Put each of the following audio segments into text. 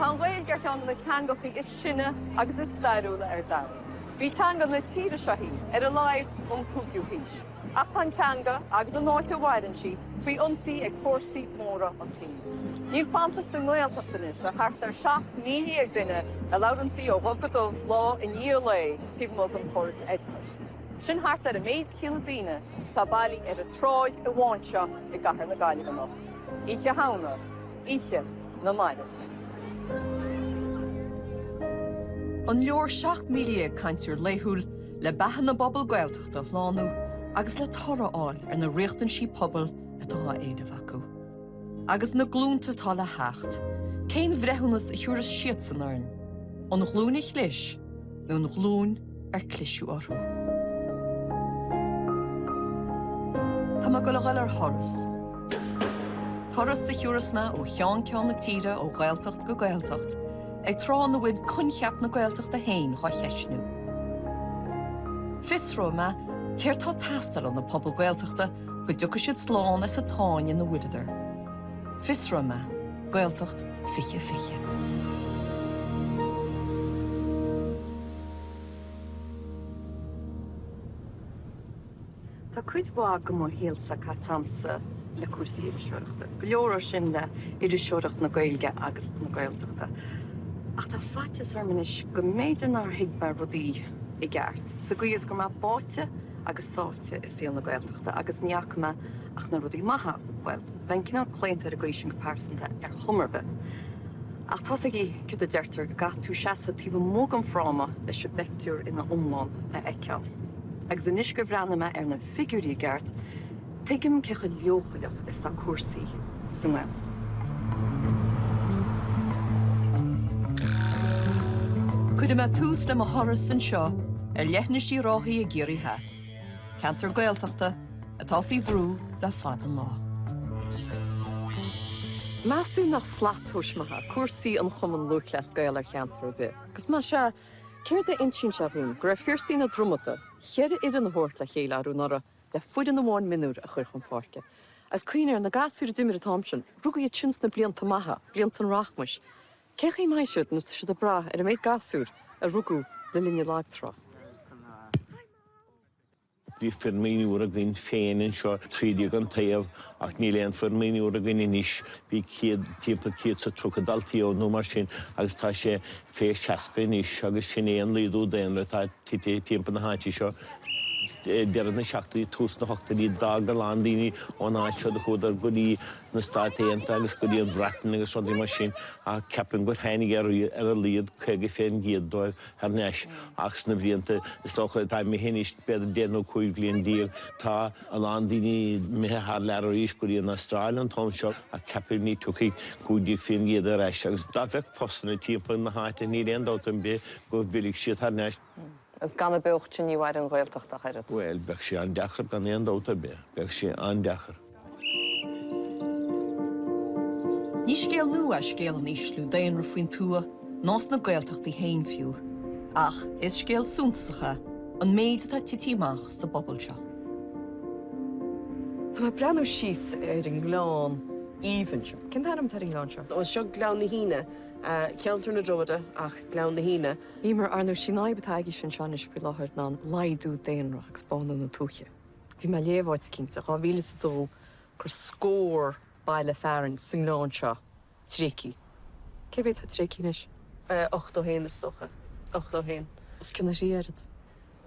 Tá bhfuil gur cheann na teangachaí is sinne agus is stairiúla ar dar. Bhí teanga na tíre seo ar a láid cúgiú híis. Ach tá teanga agus an áite bhaidann si faoi ionsaí ag fórsaí móra an tí. Níl fantas sa nualtachtanis a thart ar 7,000 ag duine a labhransaí ó bhobh go dubh lá in níl le tíb mó an choras edchas. Sin thart ar a méid cíle daoine tá bailí ar a tráid a bháinte i gcathair na Gaillimh anocht. Oíche hána, oíche na maiile. An leor 7,000 caintear léithúil le beathan na bobbal Gaeltachta láú agus le toráil ar na riachtan sí pobl atá éadamh acu. Agus na glúnta tá le hecht, cén bhreithúnas a thuras siad san airn, an glún i chlis nó an glún ar clisisiú orthú. Tá má go le gail ar thoras. Thoras sa thuras me ó cheann na tíre ó Gaeltacht go Gaeltacht, ag trá na bhaid concheap na Gaeltachta hain chá cheisnú. Fisró me, céir tá tastal an na pobl Gaeltachta go dúcha siad sláán is a táin na bhuiidir. Fisró me, Gaeltacht fiche fiche. Tá cuid bá go mór héalsa cá tamsa le cuasaí idir seoireachta. Go leor sin le idir seoireacht na Gaeilge agus na Gaeltachta. Ach tá fatas armanis go méidir nar hiag mar rudaí I gceart. So go is go má báite agus sáte is síl na Gaeltachta agus neach me ach na rudaí maithe. Well, bhain cinál cléinte ar a gcuid sin go pásanta ar chumarbe. Ach tá agi cud a deirtar go gath tú seasa tíomh móg an phráma leis se bectúr ina omláin a eiceáil. Agus inis go bhreanna me ar na figurí gceart, tuigim cecha leochaileach is tá cuasaí sa Gaeltacht. Cuid me tús le a thoras an seo ar leithnisí ráthaí a géirí heas. Cantar Gaeltachta atá faoi bhrú le fad an lá. Measú nach slatúismathe cuasaí an chuman luchlas Gael ar cheantar bheith. Gus má se céir de intín se bhún gur fíorsaí na dromata, cheir idir na hort le chéile arú nara le fuidir na bháin minúr a chuir chun fáce. As cuinear na gasúr a dimir a Thompson, rugaí tins na blianta maithe, blianta rachmuis. Cechaí mai siúd nó siúd a bra ar a méid gasúr a rugú le linne lágtrá. Bhí fermíúra gin féin seo trídí an taobh ach ní leon fermíúra gin inis bhí timp céad sa trocadaltaío nó mar sin agus tá sé fé seaca inis agus sin éon líadú déanra tá timp na háití seo. Dearad na seachtaí tús na hochtaí dagar landíní ón áitse a chudar goí na státaíanta agus goí an bhreatan agus rodí mar sin a ceapan gur hainnig ar a líad chuige féin géaddóibh ar neis agus na bhíanta is tócha tá mé hénis beidir déanú chuig blion díal tá a landíní mithe há leiríos goí an Austrráil an tom seo a ceapir ní tuchaí cúdíag féin géad ar eis agus dá bheith postanna timp na háite ní réondát an bé go bhfuil siad ar neis. Is gan a beocht sin níhaid an Gaeltacht a chairid. Well, bheadh sé an dechar gan éon dóta be. Bheadh sé an dechar. Ní scéal nua scéal an islú daonra faoin tua nás na Gaeltachtaí hain fiú. Ach, is scéal súntasacha an méid atá titíach sa bobbal seo. Tá má breanú síos ar an gláán íhann seo. Cin am tar an gláán seo? Ó seo glán na híine. Ceantar na dromada ach glán na híine. Ímar arnú sin áibetaigi sin seanis fi láthir ná laidú déanra agus bána na túche. Bhí me léomháid cinsa á bhíle sa dó gur scór baile fearann san gláán seo tríci. Cé bhéit a trícinis? 8 héin is stocha. 8 héin. Is cinna riad.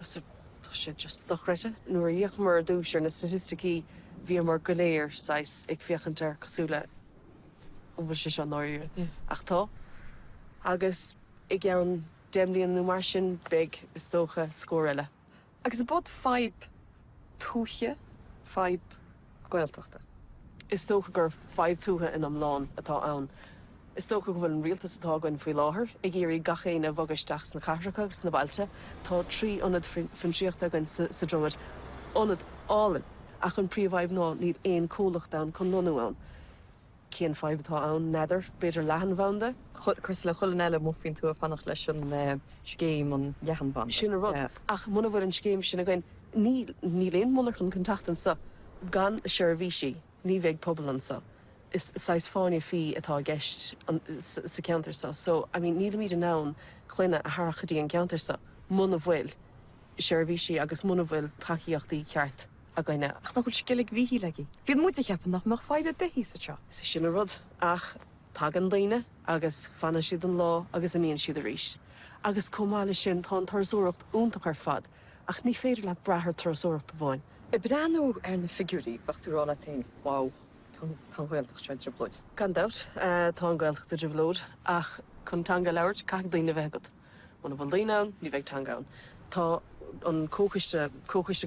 Tá sé just dochreite. Nuair dhéoch mar dúisir na statisticí bhí mar go léir sais ag fiochantar cosúla bhfuil sé seo náir ach tá. Agus I gceann déimlíonn nó mar sin beag is tócha scór eile. Agus a bod feib túche, feib Gaeltachta. Is tócha gur 5 tútha in am lán atá ann. Is tócha go bhfuil an rialtas atá goin faoi láthair, I géirí gachéine bhagaisteach na Cathracha agus na Bailte, tá 3 ionad fintríochta goin sa dromad, ionad álan, ach an príomhhaibh ná níl éon cólach dán chun nonú ann. Cén 5 atá ann neidir, beidir lehan bhanda. Chus le chulan eile mó fin tú a fannach leis an scéim an lehan bhanda. Sin a rud. Ach muna bhfuir an scéim sin a goin ní léon munach an contachtan sa gan a seirbhísí, ní bheith pobl an sa. is sais fáinne fi atá gist sa countersa. So, I mean, níl míad an nán cluine a harchadí an countersa, mun a bhfuil, seirbhísí agus mun a bhfuil takeíochtaí ceart a gaine. Ach nach skillig vi legi. Vi moet ik hebben nog 5 behí sa. Sa sin a rud ach tag an daine agus fanna siad an lá agus a míon siad a ríis. Agus comáile sin tá tarsúracht úntaach ar fad, ach ní féidir le brethir tarsúracht a bháin. E brano na figurí wachtúrála tein. Wow. Tá hfuilach tre bloid. Gan dat, tá an gailach de driblód, ach chun tanga leirt caic daine bhegad. Muna bhil daine an, ní bheith tangáin. Tá an cóchaiste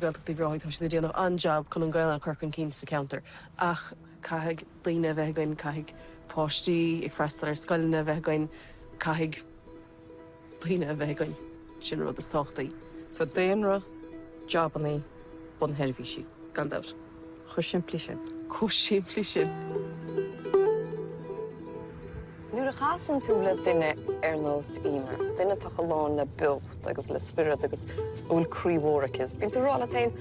gailach de bhráid tá si déanamh anjab chun an gail an chucan cín sa counter. Ach caic daine bhegain, caic páistí ag freistal ar scoilne bhegain, caic daine bhegain sin rud is táchtaí. So déanra jobaní bun hervíisi. Gan dat. Chu siimplí sin. Có siimplí sin. Nuair a chasan tú le duine ar nós imer, duine take lán le bucht agus le spirit agus bhfuil críomhórachas. Bín tú rála tain,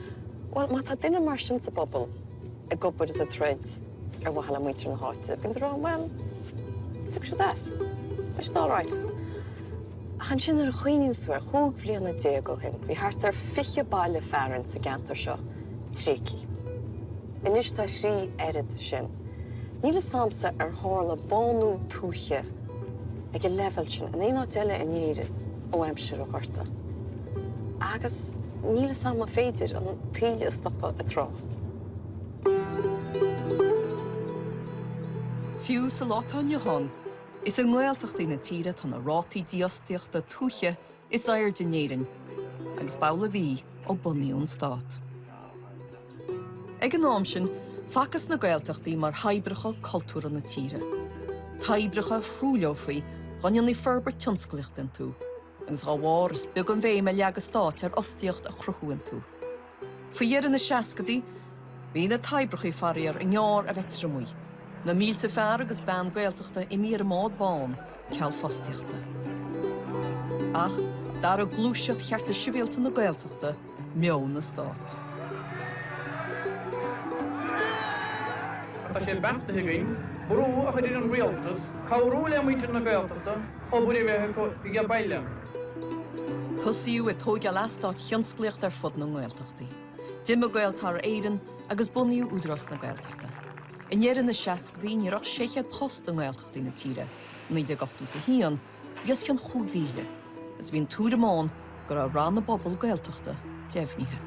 well, má tá duine mar sin sa bobl a gobud is a thread ar wahala muitir na háite. Bín tú rá, well, tu sé das. It's all right. Achan sin ar a chuoinín tú ar chúg bbliana dé go hin. Bhí hart ar fiche baile fearann sa gantar seo tréci. Inis tá sí erid sin. Níle samsa ar hála bánú túche ag a level sin an éá deile in éire ó aimsir ó harta. Agus níle sam a féidir an tíle stoppa a trá. Fiú sa látán Johan is an nghailteachtaí na tíre tan na rátaí diasteachta túche is air denéiring, agus bála bhí ó bunaíún stát. Ag an nám sin, facas na gailteachtaí mar haibrecha cultúra na tíre. Haibrecha hrúleofaí gan í ferber tionscliachtain tú, agus gá bhár is bug an bhéim a leagas stát ar ostíocht a chruthúin tú. Fuiar na seacadaí, bhí na taibrechaí faríar an ngeár a bheittir muoi. Na mílte fear agus ban gailteachta i míar mád bán ceall fostiachta. Ach, dar a glúiseach chearta sivíalta na gailteachta meon na stát. Tá sé benta higain, brú a chuidir an rialtas, cabhrú le muitir na gailteachta, ó buri bheith go i baile. Tosíú a tóga lastát thionscliacht ar fud na gailteachtaí. Dim a gailtar éireann agus bunaíú údras na gailteachta. In éireann na seacadaí níorach séchead post an gailteachtaí na tíre, níd a gachtú sa hían, gus ceann chúmhíle, as bhín túr amán gur a rán na bobl gailteachta deimhnithe.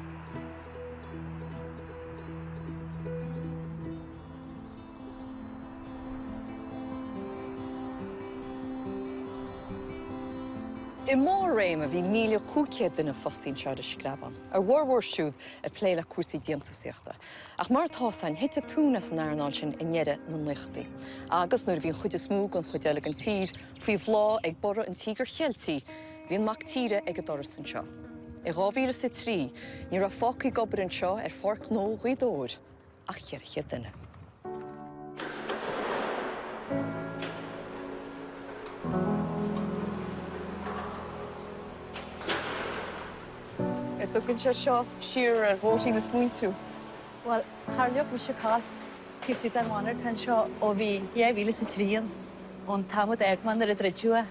I mór réim a bhí míle chúcéad duine fostín sead a scraban. Ar bhórhór siúd a pléile cuasaí diantasíochta. Ach mar tásain hitte túnas an airnáil sin in neiire na nuchtaí. Agus nuair bhín chuide smúg an chuideala an tír, faoi bhlá ag borra an tígur cheiltí, bhín mac tíre ag a doras an seo. I 2003, ní ra fácaí gobar an seo ar forc nó ghuidóir, ach cheirche duine. Dugin se seo siar ar bhótaí na smuointú. Well, Harleoch mi se cás cysí ar mánar tan seo ó bhí dhéhhíle sa tríon ón tamad agman ar a dreidúa.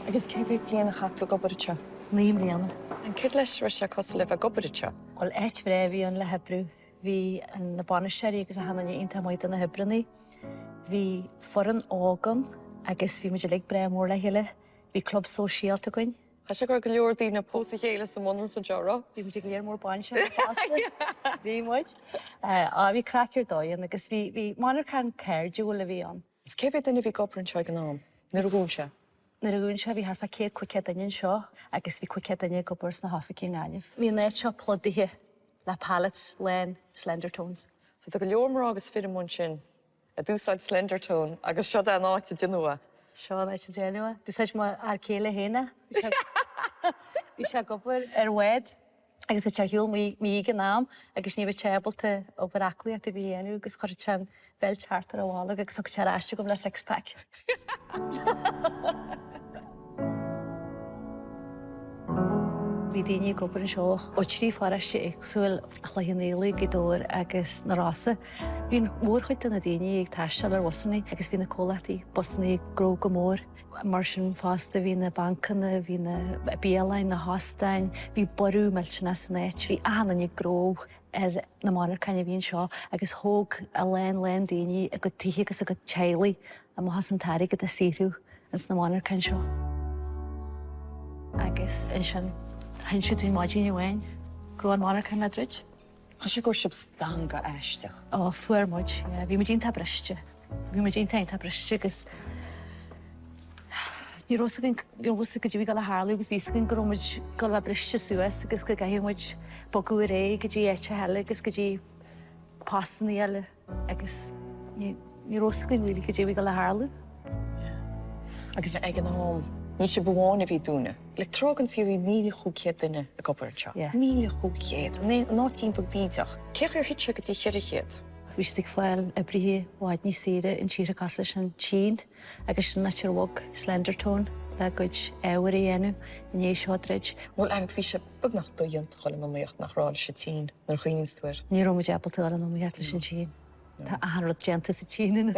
Agus cé bhéh bliana chatú gobar seo. Níom bliana. An cid leis ra se cos le bheith gobar seo. Well, éit bhré bhí an le Hebrú. Bhí an na banisteí agus a hanaine inta maid an na Hebrunaí. Bhí foran ágan agus bhí muidir le bre mór le heile. Bhí club sóisialta goin. Tá sé gur go leordaí na pósa chéile sa mna chun teara? Bhí muidir léir mór bainse fásta. Bhí muid. A bhí cracir dóin agus bhí mánar can ceir dúil le bhí an. Is cé bhéh duine bhí gobar an seo an nám? Na rún se? Na rún se bhí harfa céad cuice dain seo agus bhí cuice daine gobar na hafaí gáineh. Bhí néid seo plodithe le pallets len slender tones. Tá go leormar agus fi mún sin a dúsáid slender tone agus seo an áite duine. Seo éit déanua. Dúsáid mar ar céile héna. Bhí se gobar ar wed agus te hiúil mí gan nám agus ní bh tebalta ó baraclaíocht a bhí dhéanú agus chuir tean bhil chartar a bhála agus te eiste gom le sixpack. bhí daoine gobar an seo ó trí fáiste agsúil a chluhinnéala go dóir agus na rása. Bhín mórchuid na daoine ag taistal ar wasannaí agus bhí na cólaí bosnaí gró go mór. Mar sin fásta bhí na bancanna, bhí na béalain na hástein, bhí ború meiltena san éit, bhí ahanana gró na mánar caine bhíon seo agus thóg a len daoine a go tithe agus a go tealaí a má has an tairigh go a síú ans na mánar cain seo. Agus in sin hain siú dún máidíine bhhain, go an mánar cain nadrid. Tá sé go sib stanga eisteach. Ó, fuairmid, bhí me dín tá breiste. Bhí me dín tain tá breiste agus ní rosa go dtí gal a hálaú agus bhísacin gomuid go bh breiste suas agus go gahimuid bogu ré go dtí éite heile agus go dtí pasanna eile agus ní rosain bhfuil go dtí gal a hálaú. Agus ag an hám, ní sé bháin a bhí dúna. Le trogan si bhí míle chuúchéad duine a gobartse. Míle chuúchéad, ná tímpah bídeach. Ceach ar hitse go dtí chead a chéad. Bhí stig fáil a brithe bháid ní sére in tíre cas leis an Tín agus sin natirhg Slendertone le goid éhar dhéanú in ééis seodreid. Bhil am bhí sé bugnach doíont chola maíocht nach ráil sé tí nar chuoinstúir. Ní roid ebalta an nóíart leis an Tín. Tá ahanrad genta sa Tíine.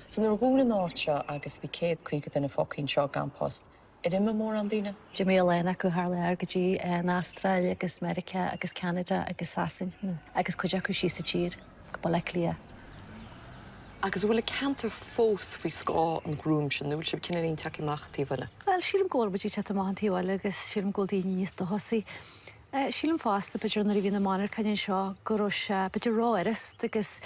So nar bhúna náte agus bhí céad chuige duna fácinn seo ganpást. Imime mór an daine? Jimmy Elena go hála argadí in Australia agus America agus Canada agus Sasin agus chuide acu sí sa tír go bol le lia. Agus bhfuil cantar fós fao scá an grúm sin, bhfuil sib cinnaíon takeíachtaí bhile. Well, sílim ggóil butí te amtíháil agus sílim ggóil daoine níos do hosaí. Sílim fásta beidir na bhína mánar canin seo go beidir ráiris agus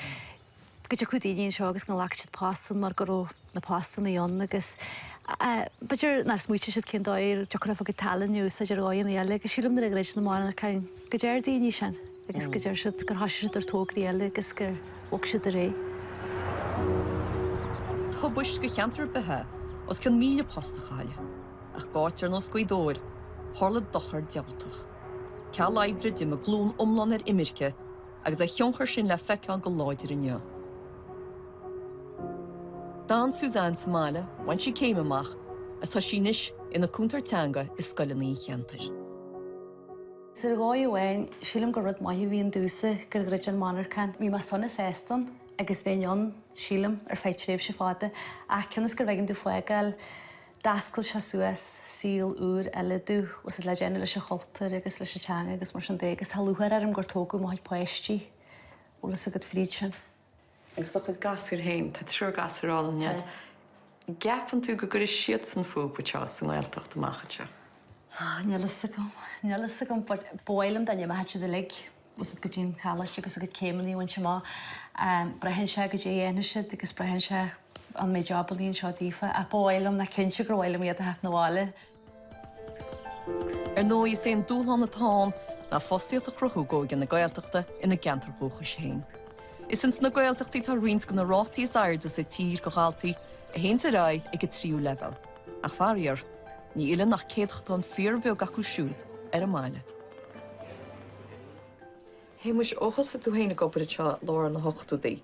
go chudaíon seo agus go leachid pástan mar go na pástan na dionn agus beidir nar smuoite siad cin dáir deachra fá go talanniu a idir gáin eile agus sílim na rééis na mána cain go déir daoine sin agus go déir siad gur hasisiid ar tógraí eile agus gur óg siad a ré. Tá buist go cheantar bethe os cin míle post na cháile ach gáitir nó scuidóir hála dochar diabaltach. Ce leibre di me glún omlan ar imirce agus a thionchar sin le feiceán go láidir inneo. Dan Suzanne Samala, when she came amach, as tá sínis ina cúntartanga is scoilinaí cheantar. Sir gáí bhhain sílim go rud maithí bhíon dúsa gur grid an mánar can. Bhí mar sonna séstan agus bhéon sílim ar feitréibh se fáda a ceannas gur bhaigin dú foiáil dascail se suas síl úr eile dú os le déanú leis a choltar agus leis a teanga agus mar sin dé agus talúthar ar an gur tógu máid poisttí ólas a go fríd sin. Agus do chud gasgur héin, tá trúr gasráil nead. Gapan tú go gur is siad san fópatá san ghilteachta machchatte. Nílas gom bóilm daine me heite de le was go dtín chaiste agus a go céimí bhain se má brehin se go dé dhéanaise agus brehin se an méid jobbalíonn seo dífa a bóilm na cinse gur bhilm iad a het nóháile. Ar nó is sé dúlan atá na fóíocht a chruthúgó gan na gailteachta ina gentarthúcha séin. Is ins na gailteachtaí tá rins go na rátaí airde sa tír go gáaltaí a hénta rá ag go tríú level. Ach faríar, ní ile nach céadchtán fíorbheoh gacu siúd ar a máile. Hé muis óchas a tú héna gobar seo lá na hochtúdaí.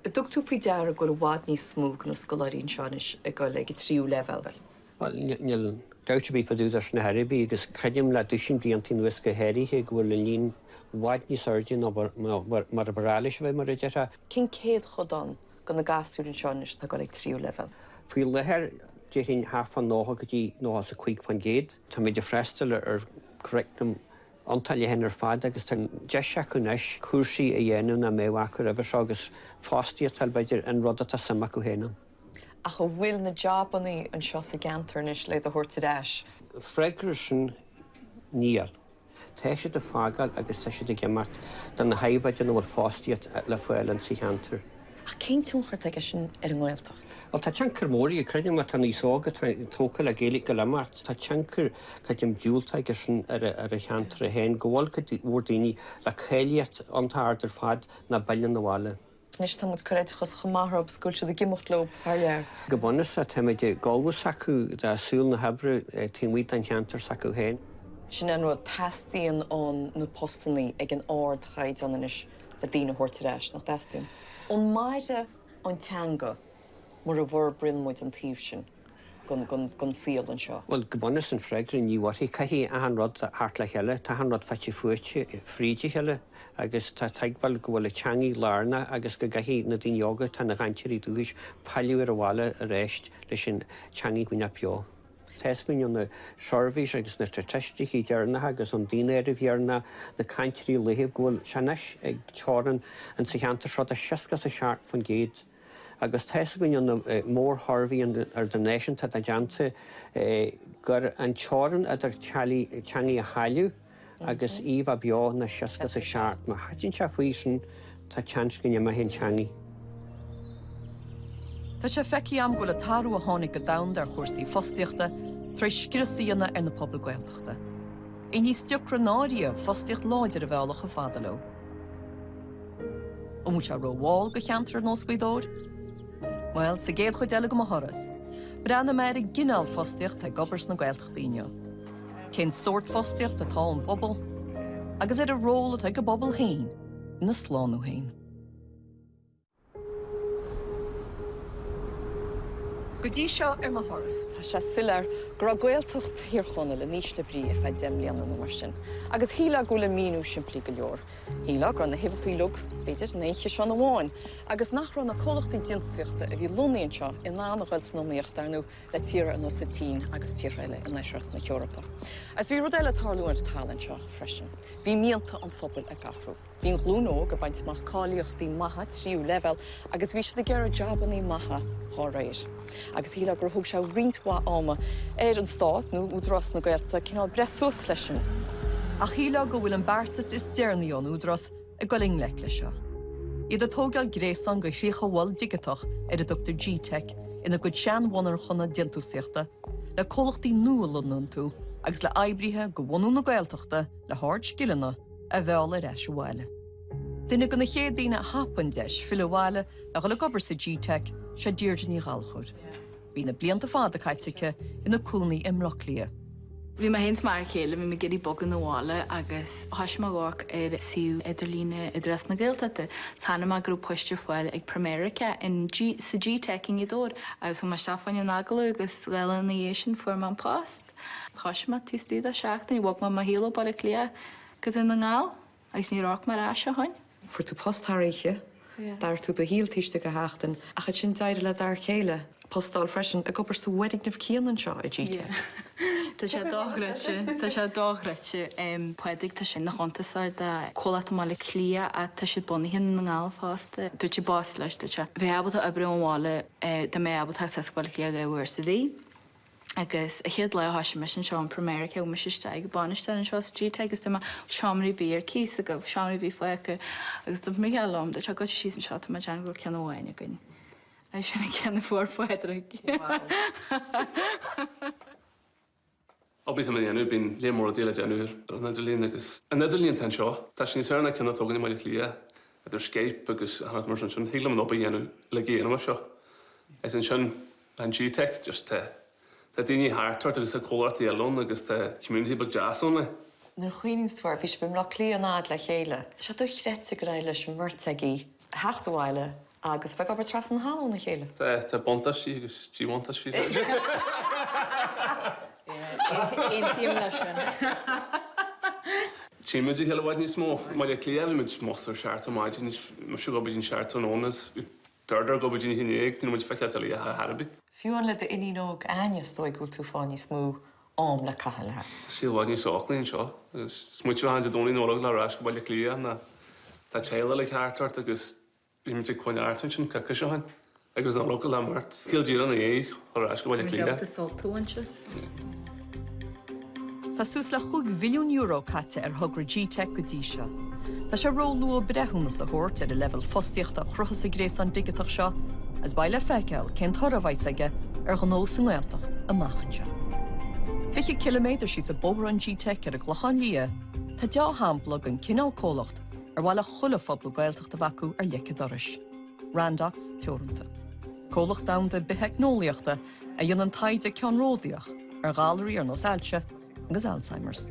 A dúg tú fao deara gur bhád níos smúg na scoláirín seánis a go le go tríú level. Well, níl gaiite bí faúidir na Haribí agus chreidim le duisiim díontí nuas go héirithe go bhfuil le lín bhaid ní sardín mar a barális bheith mar idirtha. Cin céad chodán go na gasúrin seánis tá go le tríú level. Fuil lethir déhín háfan nóha go dtí nóha a chuig fan géad, Tá méid de freistal ar correctum antalí hen ar fád agus tá de seacunis cuasaí a dhéanú na méhhachar a bheits agus fástaí tal beidir an rud a sama go héanam. A go bhfuil na jobbaní an seo sa gantarnis le a thuirtadáis. Freigur sin níl. Tá sé de fágal agus tá sé de gemart don na haibaidir nó fástiíad le foiil an sí cheantar. Ach cén túnchart aige sin ar an ghilteacht? Well, tá teancur mórí a craidim a tan ísága tóca le géala go lemart. Tá teancur chuidim dúilta aige sin ar a cheantar a héin gohfuil go bhór daoine le chéiliaad antáir fad na bailin na bháile. Nis tá mud choréitechas chomarab scoilte de gimochtlób ar lear. Go bunas a táid gáhas acu súil na hebre tímhaid an cheantar sacu héin. Sin an rud tastíon an na postannaí ag an áard chaid anis a dtína thuirtadáis nach tastíon. An maide an teanga mar a bhór brinmuid an tíomh sin. gon síl an seo. Well, gobunus yn ffregr yn iwati, cahi a hanrod hartla hele, ta hanrod ffachi fwychi, ffridi hele, agos ta taigwal gwyle changi larna, agos gahi na din yoga ta na gantir I dwys paliw ar y wala y rest, leis yn changi gwyna pio. Tesgwyn yw na siorfis agos na tretesti chi dierna agos o'n dyn erif dierna na cantri lehif gwyl sianesh ag choran yn sychanta siod a siasgas a siart fan gyd. Agos tesgwyn yw na môr harfi ar dy nation ta da jante gyr yn choran yd'r changi a haliw agos if a bio na siasgas a siart. Ma hadyn sia fwysyn ta chanchgyn yma hyn changi. Tá sé feici am go le tarú a tháinig go dain ar chóirsaí fostaíochta tar scriosaíonna ar na pobl Gaeltachta. I níos deocranária fostaíocht láidir a bhealach a fada leo. Ó múte roháil go cheantar ar nóscuidóir? Well, sa géad chuid eile go mothras. Brenna méid a gcinál fostaíocht tá gobars na Gaeltachtaíne. Cén sort fostaíocht atá an bobl, agus a ról atá go bobl hain na slánú hain. Godí seo ar mothras. Tá sé silar gra Gaeltacht hirchonna le níos le brí a feid demlian an mar sin. Agus híla go le míú siimplí go leor. Híla gra na hifachílog, beidir néiche seo na bháin. Agus nach ran na cólachtaí dinsuachta a bhí lónaíonn seo I ná nach bhfuil nóíocht arnú le tíre an sa tín agus tíreile in Eisreacht na Europa. As bhí rud eile tarlúin de talann seo freisin. Bhí míanta an phobal a garhrú. Bhín glúnó go baint mach cáíochtaí maithe tríú level agus bhí si de gear jabaní maithe há réir. Agus híla gur thug se rintá áma an stát nó údras na Gaelta cinál bresús leisin. Ach híla go bhfuil an beartas is dearnaíon údras a goling le lei seo. Iad a tógáil gréasan go chríocha bháil digatach ar a Dr. G-Tech ina go seanhhanar chuna dientúsaíochta le cólachtaí nua lunún tú agus le aibríthe go bhhanú na Gaeltachta le háirt scileanna a bheáil ar eis bhile. Duine go na chéad daoine hapan deis fill bhile a go le gobar sa G-Tech sé díirde ní gáalchúir. Bhí na blianta fáda caitice ina cúnaí imlachlia. Bhí me hens mar chéile bhí me geirí bogan na bhála agus thais má gách ar siú idirlíne idras na Gaeltachta. Tána má grúp poistir fáil ag Primerica in sa G-Teching I dór agus thu mar stafain an agalú agus leile na éisian fuair an post. Thais má tíostíad a seachtain I bhag má hílo bar a clia go in na ngáil agus ní rách mar a se hain. Fuair tú postthaíe, dar tú do híl tíiste go heachtain a chud sin daidir le dar chéile. Postal freisin a gobar sa wedding nef cíanan seo a G-Tech. Tá sé dóghreite poedig tá sin na chontasar de cholat má le clia a tá sé bonihinn na ngáil fásta. Dúirt sé bás leis dúirt bheith abal a bre bhála de mé abal tá sescuil clia le university. Agus a chéad le háisi me sin seo an Primerica me siiste ag baniste an seo G-Tech agus de seamraí bí ar cís a go seamraí bí foiice agus do mé lom de te go sí an seo me dean go cean bhhaine a gin. I sinna ceanna fuór foiidir. Obviously, I'm going to be more of a deal of January. I'm not doing this. I'm not doing ten show. That's not certain I cannot talk anymore like Leah. There's Skype because I'm not more than he'll not be January like Ian show. As in Sean and G-Tech just the Dini heart to the quality alone because the community but jazz only. Nur chuoinstwar fish bim ra clí an ad le chéile. Se do chréte go raile sem murtegi. Hachtwaile agus fe gobar tras an hall na chéile. The bontas she agus G-wantas she. Chimid hela waid ní smó, má le cléal mit mostar seart maid ní go bidin seart an ónas, dardar go bidin hinnéag, ní muid feiceat a Harbi. Fiúan le de iníóg aine stoigúil tú fáin smú am le cahala. Sí waid ní soachlaín seo, smuitiú hans a dóí nólag le rás go bail le cléal na tá teile le cheartart agus bí mit chuin artan sin caca seohain. Agus an local lamart. Cildír an é, rás go bail le cléal. Tá sús le €1 caite ar thugra G-Tech go dtí seo. Tá sé ró nua brethúnas a thuirt ar a level fostaíochta chruchas a gréas an digatach seo, as baile feiceáil cén thorabhaid aige ar go nó san Gaeltacht amachchan seo. 50 km sí sa bóthar an G-Tech ar a ghlachan lia, tá deá hampla an cinál cólacht ar bhaile chula phobal Gaeltacht a bhacu ar leice doris. Randacht teoranta. Cólacht dam de beheicnólaíochta a dionn an taide ceanródaíoch ar gáalaí ar nos ailte agus Alzheimer's.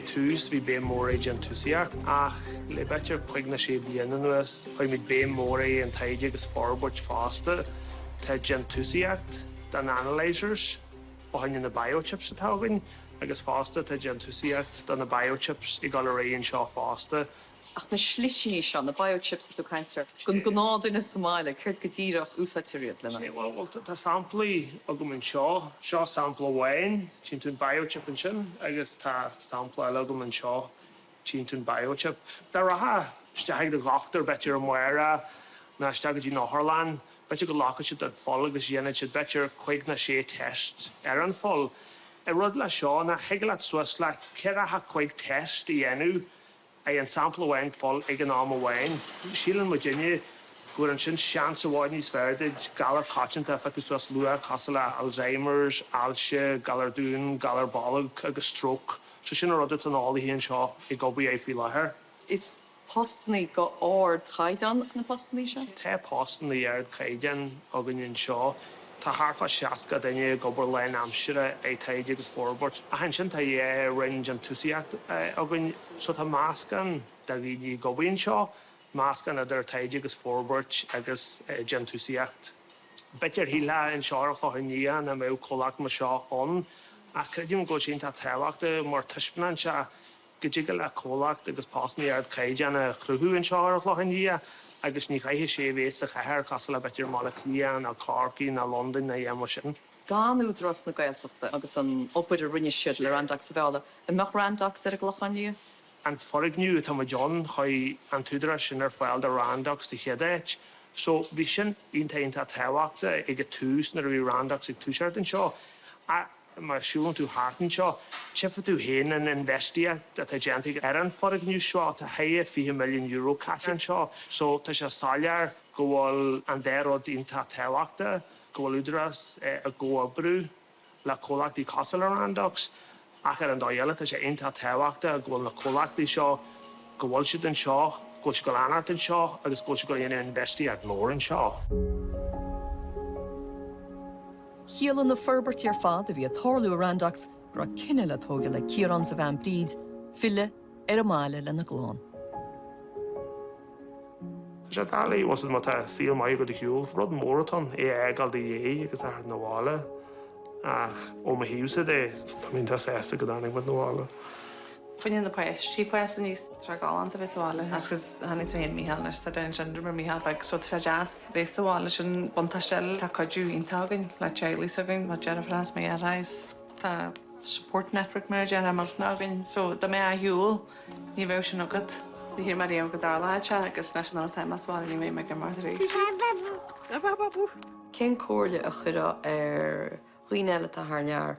Tús bhí bé mór gentusaíocht ach le betir chuig na sé bhíanana nuas chuig mid bé mór an taide agus forbairt fásta tá gentusaíocht den analyzers behind na biochips atá againn, agus fásta tá gentusaíocht den na biochips I gal raon seo fásta. Ach na slisí se na biochips a tú caiintear. Gun gnád ina Somália, chuirt go dtíreach úsáitiríad lena. Well, tá samplaí a go man seo sampla bhhain, sin tún biochip an sin, agus tá sampla eile go man seo sin tún biochip. Dar ratha steag de gachtar betir an muire na steag dí Nátharlan, betir go lácha si dat fol agus dhéana si betir chuig na sé test an fol. Rud le seo na heiglat Swiss le ceir ha chuig test I dhéanú an sampla bhhain fol ag an am bhhain. Sílan Virginia gur an sin seans a bháid níos feardaid galar cáitinta feicus Swiss lua cosala Alzheimer's, alse, galar dún, galar balag agus stroke. So sin a rud an ála híon seo I gobaí é fi láthair. Is postnaí go áard chaidan na postnaí seo? Tá postnaí ard chaidan agan seo. Tá harfa seaca daine gobar lein amsire é taide agus forbort. A hen sin tá rin gentusaíocht agan so tá máscan da bhí gobaíonn seo, máscan idir taide agus forbort agus gentusaíocht. Betir híle an seoach le nían na mé cholach mar seo an, a credim go sin tá teachta mar tuispanan se go ddígal le cholach agus pásnaí ard chaidan a chruthú an seoach le nían. Agus ní chaithe sé bhééis a cheir casal le betir mála clían a Corky na London na dhéana sin. Gan údras na Gaeltachta agus an opid a rinne siad le randach sa bheala. Amach randach ar a glachan An forigniu tá John chuid an túdra sin ar fáil de randachs de chéadéit. So bhí sin iontaonnta tehaachta ag a tús na bhí randachs ag túseart an seo. A mar siún tú hátan seo, tifa tú héin an investia dat a gentig an forigniu seo tá haie 4 million euro catan seo. So tá sé sálear go bhfuil an dérod ionta tehaachta, go bhfuil údras a go brú le cholachtaí casal ar randachs. Ach ar an dáile tá sé ionta tehaachta a go bhfuil na cholachtaí seo go bhfuil siad an seo, go si go anart an seo, agus go si go dhéana investia at mór an seo. Chialan na Ferbert ar fad a bhí a tharlú randachs gra cinenne le tóga le Ciarán sa bhean bríd, fille ar a máile le na gláán. Sé dálaí was má tá síl mai go de hiúil, rud móratan éagal de dhé agus ar nóhála ach ó ma hiúsa é mín tá sésta go dánig bud nóhála. Fuin na páis, sí páis níos tragáanta bheits bhála, asgus hanig tú héon míhall nes tá den sin mar míhall beag so tra jazz bheits bhála sin bontastel tá coidú intágain le Charlie sagan le Jennifer mé a reis tá support network mar Jenna marnágain so da mé a hiúil ní bheith sin agad Dí hir mar réam go dála te agus National Time as bhála ní mé me go mar rééis. Cén cóirle a chura ar chuoineile a thnear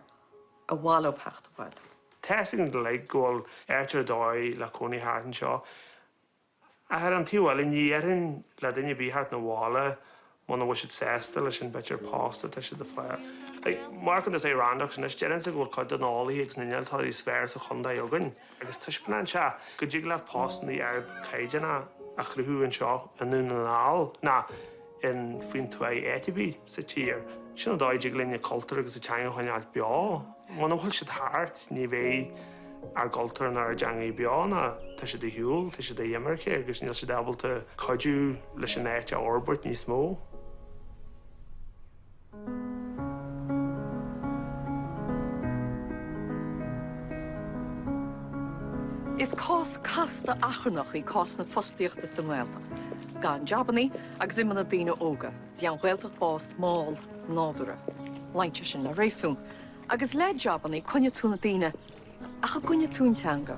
a bhála peachta bhaile. Testing the leg goal after dói le cónaí háan seo. A ar an tíhil níaran le duine bíthart na bhála mna bhfuil sésta leis sin betir pásta tá si de fear. Marcan is é randach sin is dean sa bhfuil chuid an álaí agus na nealtáí sfér sa chunda jogann. Agus tuispanan se go dtí le pásannaí ar caideanna a chruthú an seo anú an áil ná in faoin tú éitibí sa tír. Sin dóid ag líne cultúr agus a teanga chuineal beá. Mna bhfuil si thart ní bhéh ar galtar an ar deangaí beána tá si de hiúil, tá si de dhémarcha agus níl si dábalta coidú leis an éite orbert níos mó. Is cás casta achrannach í cás na fostíochta sa Gaeltacht. Gan Jabaní agus imime na daine óga, dí an Gaeltacht bás máil nádúra. Leinte sin le réisún. Agus le Jabaní cunne tú na daine acha cunne tún teanga.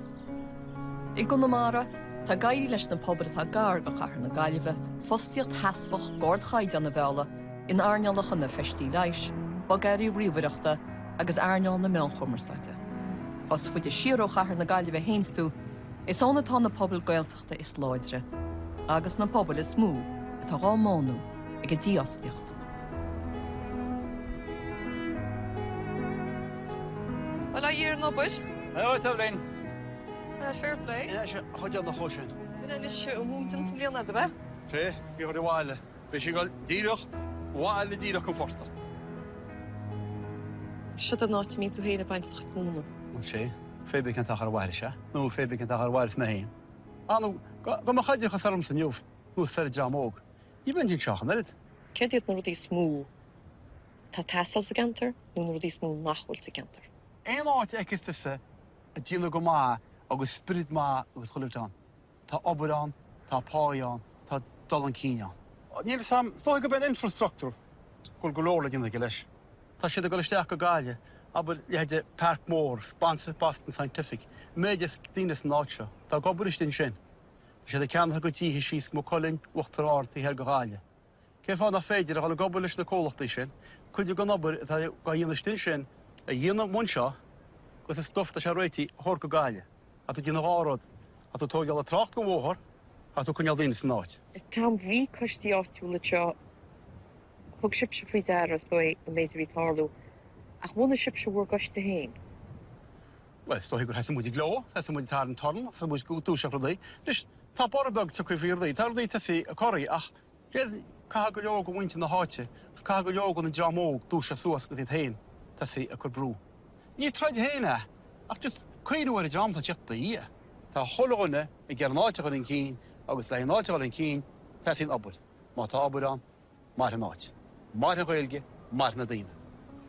I Gunamara, tá gairí leis na pobre tá gar go chahar na gaiileh fostíocht heasfach gord chaid an na bheala in airnealach na festí leis, ba gairí riomhaireachta agus airneal na meánchomarsaite. Os fuide siaró chahar na gaiileh héins tú, is ánatá na pobl Gaeltachta is láidre, agus na pobl is smú atá gá mánú ag a díosteocht. Well, you're an obbit. Hello, Tavlin. Fair play. Yeah, sure. How do you know how she? Then it's show mountain to Leonardo, ba? She, you got a while. But she got Dirach, while the Dirach comforter. Should have not me to hear about the moon. She, Phoebe can take her while, she. No, Phoebe can take her while, me. Ah, no, go my head, you can sell some youth. No, sell jam og. You been in shock, isn't it? Can't you know this smooth? Tá tasa sa gantar, nó rudí smú nachhfuil sa gantar. Ein áit eicistasa a díla go má agus spirit má agus choilteán. Tá obairán, tá páán, tá dul an cíneán. Níl sam só go ben infrastructúr go golóla dina go leis. Tá siad a go leisteach go gáile, aber leiide Park Mór, spása Boston Scientific, méidir dínas náitse, tá goburis din sin. Siad a ceanna go dtíthe síos mó colinn uachtar áirtaí hear go gáile. Cé fána féidir a chola goburis na cólachtaí sin, chuidir go nobar tá go dhéanais din sin a dhéanamh mún seo, gus is stofta se réití thor go gáile. A tú dhéanamh árad, a tú tógeal a tracht go bhóthar, a tú chuneal dínas náit. Tám bhí costí áitiúla seo thug sib se faoi deras dói a méidir bhí tarlú, ach bhna sib se bhór goiste héin. Well, stohi gur hesa múdi gló, hesa múdi tar an torn, hesa múdi gútú se chudai. Nis tá borbeg tu chu fíordaí, tardaí tasi a choraí ach réad cá go leog go bhainte na háite, gus cá go leog na jamóg dú se suas go dtí héin tasi a chur brú. Ní treid héine, ach just cuiinú ar a jam tá tiachta í. Tá holóne i gur náiteach an cín agus le náiteach an cín tasín obair. Má tá obairán, mar an náit. Mar an ghailge, mar na daine.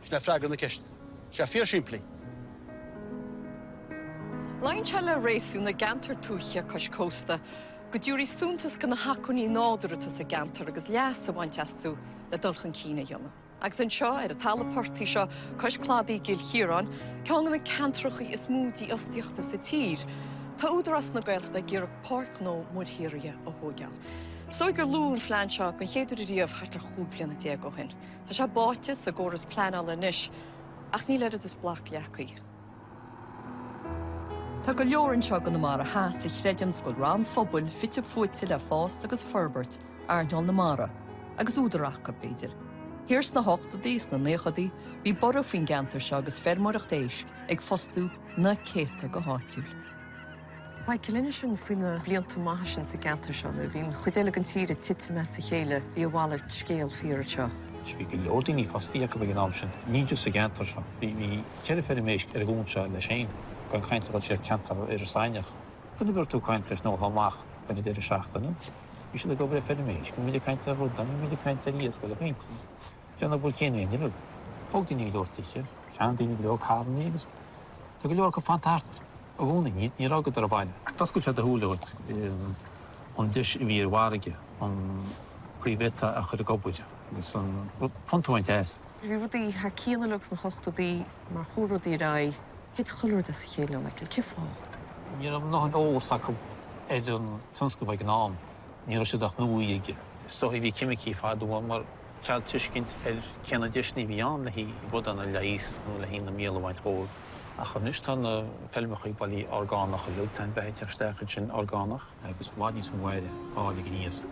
Sna freagan na ceiste. Se fíor siimplí. Lein se le rééisú na gantar túche cos cósta, go dúirí súntas go na haconí náúirta sa gantar agus leas a bhaintestú na dulchan cína dionna. Agus an seo ar a talapáirtaí seo cos chládaí gil chiarán, ceangan na cantracha is múdí ostíochta sa tír. Tá údarras na gailta gur park nó mudhíire a hógeal. Só gur lún flein seo gon chéidir riamh hartar chúblianna déag ó hin. Tá se báitis a ggóras pleanal le níis, ach ní leidir is blach leacaí. Tá go leorann seo go na mara háas i chreidean go rán phobal fitte fuite le fás agus Ferbert arneol na mara, agus údarach go beidir. Hirs na 8 díos na 9 bhí borra faoin gantar seo agus fermórach déisc ag fostú na céta go háitiúil. Mai cilíine sin faoine blianta maithe sa gantar seo, nó bhín chudéile an tíre tite me sa chéile í bhhair scéal fíor seo. Sbí go leordaoí fostí go bh an sin, ní just sa gantar seo. Bhí ceir ferméis ar gún seo le sin. Gan cainte go sé ceantar ar a saineach. Guna bhir tú caint leis nóhamach gan idir seachtainna. Bhí sé go bhfuil ferméis, go mí cainte rudan, mí cainte líos go le bhaint. Teanna bhfuil céine inú. Fóg daoine leortaíte, cean daoine leog hábhaní agus. Tá go leor go fantart a bhúna ní rágad ar a bhaile. Tas go se a thuúlagat an dis i bhí ar bharige an príomheta a chur a gobúide. Agus an pontáint éis. Bhí rudí haar cíanna legus na 8 mar chóradí ra hit choir a sa chéile Michael Kifá. Ní nach an óach é an tunsco bh ná, ní sé ach nuige. Stohí bhí cimicí fáú mar teal tuiscint ar ceanna deisna bhíán le hí bud an leís nó le hí na mílehaint hór. A chu nuis tá na filmach bailí orgánach a luútain behéit arsteachid sin orgánach agus bhhaid níos mhaide ála níos.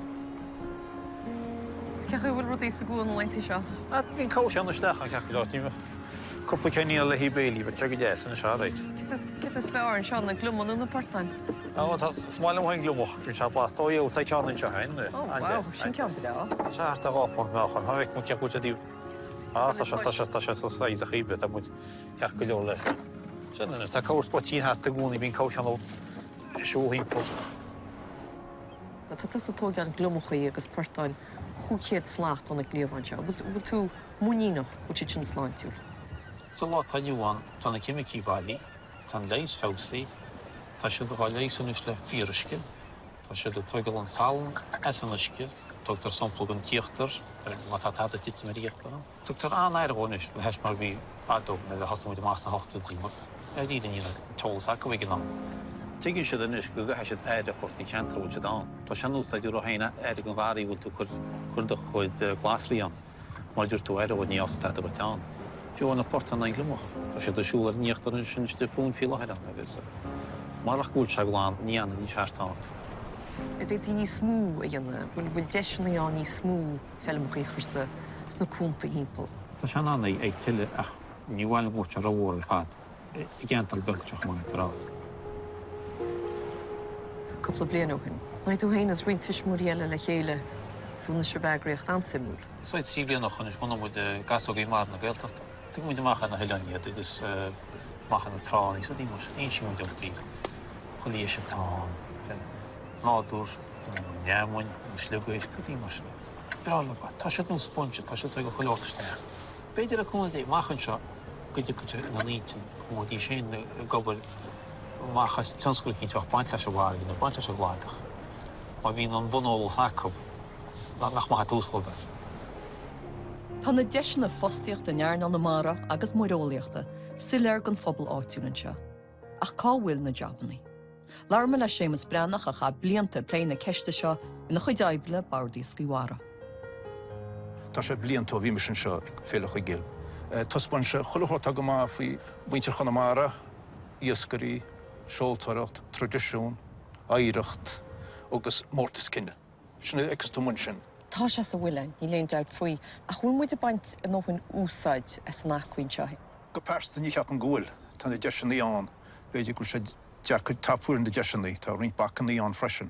Scecha bhfuil rudí sa gúin leinti seo? Bhín cá seanna steach a ceach látíime. Cúpla ceine le hí béilí bh te go dé na seáid. Get is fear an seán na glummanú na partain. Tá smáil amhain glumach gur se blástóíú tá teanna se hain. Wow, sin cean le. Seart a gáfan mechan, haigh mu ceúta díú. Tá sé sláid a chibe a mu ceach go leor leis. Sinna tá cáspatí háart a gúna bhín cá seanó siúhímpó. Tá tas atóg an glumchaí agus partain chuchéad slácht anna glíomhain seo, bhfuil tú muíach chu sin sláintú. Tá lá tainúháin tána cimicí bailí, tá léis fésaí, tá siad go bháil léis anús le fíriscil, tá siad tuigeil an salan esanniscil, tugtar sampla an tíochttar má tá táda tite maríochttar. Tugtar anéir bhis le heis mar bhí adó me le hasamúid más na 8 tímar, a rían ína tólas go bhíh ná. Tuigeann siad anús go heisiad éide chus ní cheantarúil se dá. Tá seanústa dú héine éide go bhhaí bhfuil tú chur do chuid glasríán, mar dúir tú éidir bhfuil ní as táda go teán. Fiúna porta na glumach, Tá sé dosúla níochttar sin de fún fiáile agus marach gúil se gláán níana ní seaartá. I bheith ní smú a dhéanana, bhfuil deisina á ní smú filmchaí chusa snaúnta hímpel. Tá se anna ag tiile ach níhhail múte ar bhór fad i gceantal beteach má rá. Coppla blianúchan. Naid tú héananas rintis móréile le chéile súna se bheagréocht ansimúil. Soit sí blianach chunis mna mu gasógaí mar na ggéilteachta. Tu muide machchan na heileíad agus machchan na trání sa dtí mar on sin deachtaí cholí se tá náúr neamhain slugéis go dtí mar. Brála tá sé nó spóinte tá sé go choláteiste. Beidir a cúil dé machchan seo go dtí na lítin mó dí sin gobal machchas tionscoil cínteach baint leis bháil na baint leis bhádach. Má bhín an bunóil hacob nach má dúschoilbe. Tá na deisna fostíocht an nearn an na mara agus móróíochta siléir gon phobal áitiúnan seo. Ach cáhfuil na Japaní. Larma le sémas brenach a cha blianta pléine ceiste seo ina chuid aible bardaí scuhara. Tá sé bliantó bhí sin seo féle chu gil. Taspan se cholatá go má faoi buinte chunamara, iascarí, seoltóireacht, tradiisiún, éireacht agus mórtas cinne. Sinna agus tú mun sin. Tá sé sa bhfuile ní léon deart faoi a chuil muid a baint an nóhain úsáid as an nachcuin seo. Go persta ní cheap an ghúil tá na deisinaí an, beidir go sé deachchuid tapúir na deisinaí tá rint bacannaí an freisin.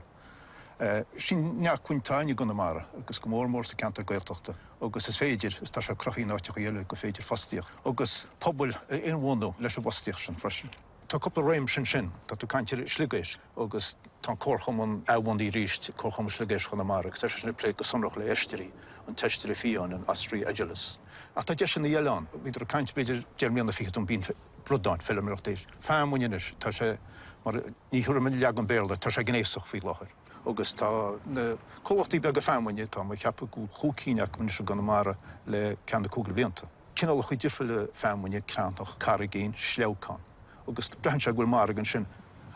Sin neachcuintáine gunamara agus go mór sa ceantar gailteachta. Agus is féidir is tá sé crochaí náiteach dhéile go féidir fastíoch. Agus pobl inhhaú leis a bhostíoch sin freisin. Tá coppla réim sin, tá tú caiintear sligéis agus tá cócham an ehhaí ríist cócham sligéis chunamara, agus sinna plé go sonrach le eisteí an teisteir fiáin an Astrí Agilis. A tá de sin na dhéán, idir caiint beidir dearmíanna fiún bín brodáin filmreachtéis. Femuinis tá sé mar ní thuair min legan béla tá sé gnééisach fao láthir. Agus tá na cóhachtaí beag a femuine tá mar cheappa go chucíineach mun se ganamara le ceanna cúgla blianta. Cinál chuid difriúile femuine creantach carigéin sleáán. Agus brehan se bhfuil mar an sin.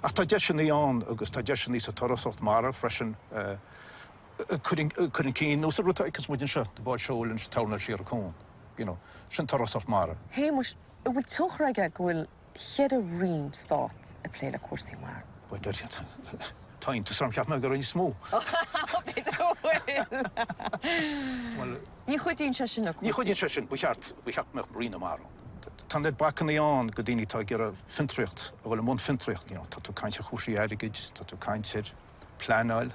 Ach tá de sin íán agus tá de sin ní sa torasát mara freisin chuinn cín nó sa ruta agus muidin se de báid seolinn tána siar a cón. Sin torasát mara. Héimus bhfuil tuchraige gohfuil chead a rím stát a pléile cuasaí mar. Táim tá sam ceap me gur ní smó. Ní chuidín se sin Ní chuidín se sin bucheart me brína mar. Tá net bacannaíán go daoine tá gur a fintricht a bhfuil món fintricht tá tú caiinte chusaí aigeid, tá tú caiinteir plánáil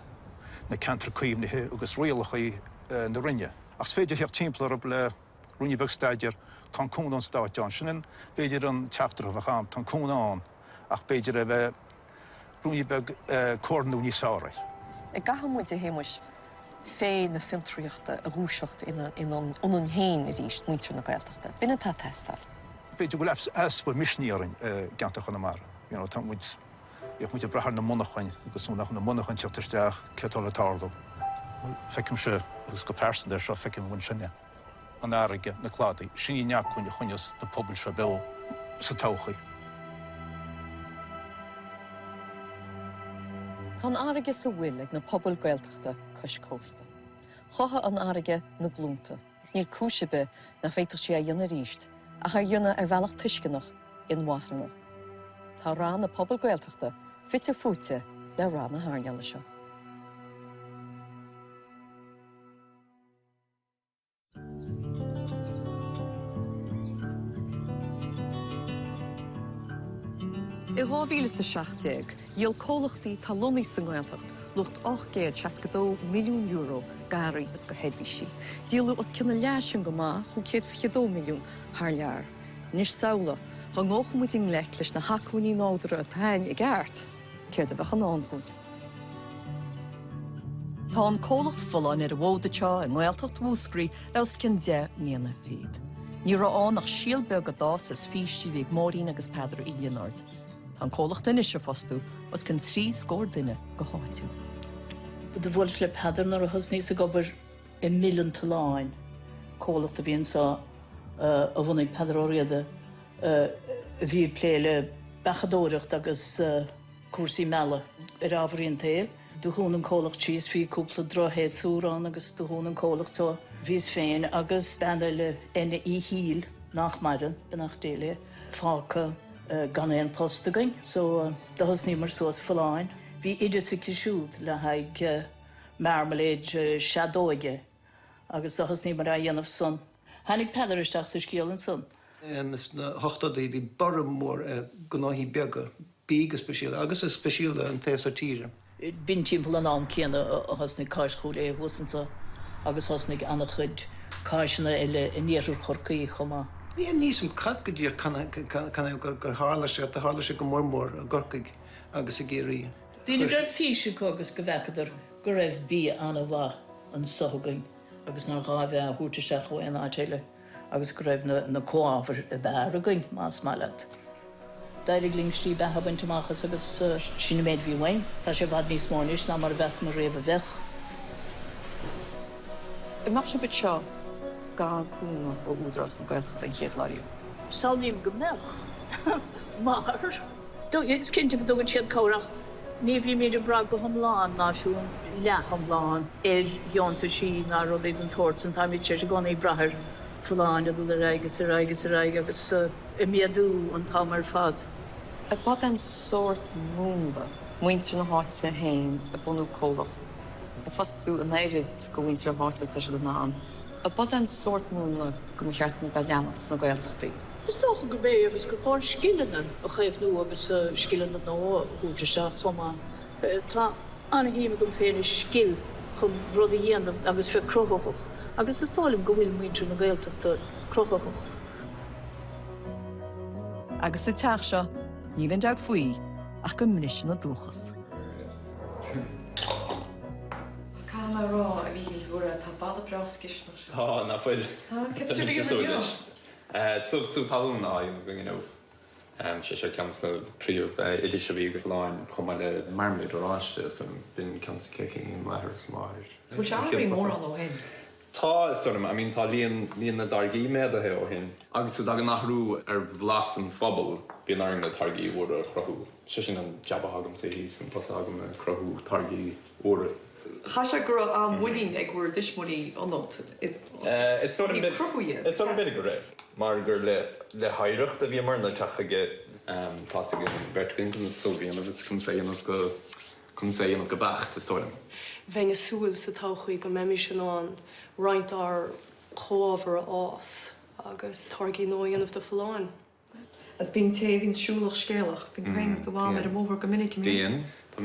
na cantar cuimnithe agus réalachaí na rinne. Ach féidir hear timpplair a le rúnibeg staidir tá cúnán státeán sin féidir an teachtar a chaam tá cúnán ach féidir a bheith rúnibeg cónú ní sáraid. I gahamid a héimus fé na filtríochta a rúiseocht in an héin a ríist muintre na gailteachta. Bina tá testal. Beidir bhfuil as bfuil misníaring geantach an mar. Tá muid brethar na monachchain agus nach na monachchain teachtarsteach cetála tardó. Feicim se agus go persan der seo feicim bhain sinne. An áige na chládaí, sin neachcuin chuineos na pobl se be sa táchaí. Tá an áige sa bhfuil ag na pobl gailteachta cos cósta. Chotha an áige na glúnta, is níor cúisebe na féidir sé a dhéanana ríist, a cha dhéanana ar bhealach tuiscinach in mhaithranna. Tá rá na pobl gailteachta fitte fúte le rá na háneala seo. I 2016, dhéal cólachtaí talónaí san Gaeltacht lucht 862 milliún euro garaí is go headbhí sí. Díalú os cinna leising go má chu 152 milliún thar lear. Nis saola, chu ngóchamuiding lech leis na hacuí nádra a tain I gceart, céir a bheith an anchún. Tá an cólacht fullain ar a bhódateo an Gaeltacht bhúscrí leos cin 10 míana féad. Ní raán nach síalbeag a dás is fístí bhíag mórín agus Pedro I Leonard. Tá cólacht duine se fostú os cin 3 scór duine go háitiú. De bhil le Pedro nar a thusní sa gobar I milliún taláin cólacht a bhíon sa a bhnaigh Pedro réide bhí pléile bechadóireacht agus cuasaí meile ar ábhríon tail. Do hún an cólacht tíos fhí cúpla drohéad súrán agus do hún an cólacht so bhís féin agus bena le ina I híl nach maidan benach déile fáca gan éon post againn, so da has ní mar sós fáin. Bhí idir sa cisiúd le haig marmaléid seadóige agus da has ní mar a dhéanamh son. Hannig Pedro isteach sa scéalann son. Is na hochtadaí bhí bara mór gnáithí beaga bígus speisial agus is speisial an taobh tíre. Bhín timppla an am céanna a hasnig cáiscúil huasansa agus hasnig anna chud cáisina eile níorúr chorcaí chomá. Ní níosm cad go dtír gur hála sé a hála sé go mórmór a gorcaig agus a géirí. Bhína gur físe agus go bhecadar go raibh bí anna bha an sothagain agus ná gábheith a thuúta seach ó éana áteile agus go raibh na cóáfar a bhar a gin más máileat. Dairig ling slí bethe bainteachchas agus sinna méid bhí bhain, Tá sé bhd níos mónis ná mar bheits mar réomh bheith. Iach se bit seo gá cúna ó údras na gailteachta an chéad láú. Sáilíam go mech. Mar. Is cinnte go dogann siad córach. Ní bhí méidir bra go thomláán náisiún lehamláán dheontar sí ná rud éiad an tóirt san táid sé gána í brathir fuláin a dú agus agus i miadú an támar fad. A bod an sort múmba, muintir na háte hain a bunú cólacht. A fastú an éirid go muintir a háte tá se le ná. A bod an sort múmba go cheart na bailánat na gailteachtaí. Is toch go bé agus go fáir skillan a chéimh nó agus skillan nó úte se chomá. Tá anna híime go féin skill chum rud a dhéanam agus fé crochoch. Agus is tálim go bhfuil muintir na gailteachta crochoch. Agus i teach seo, ní an deag faoi ach go muis na dúchas. Cá rá a bhíhís bhór a tá bad a bráscis Tá ná fuil. Sú talún áon going óh. sé ceamsa príomh idir se bhí go láin chum le marmid óráiste san bin ceamsa cecing lehras máir. Bhfuil se bhí mór an ó hen. Tá tá líon na dargaí méadathe ó hin. Agus dag an nachrú bhlas an fphobal bíon ar na targaí óra a chrothú. Se sin an jabbathagam sé hí san pas agam a chrothú targaí óra. Cha sé gur an bhuiín ag bhfuir dismuí anót. Is sort of bit go raibh. Mar gur le hairecht a bhí marna techaige plastic an vertgin an Sovian agus chun sé go bacht is sort. Bhein a súil sa táchaí go méimi sin an roiint ar chomhar ás agus targaí nóíanamh do fáin. As bín té hín siúlach scéalach, bín chéin do bháil ar a móhar go minic Bíon.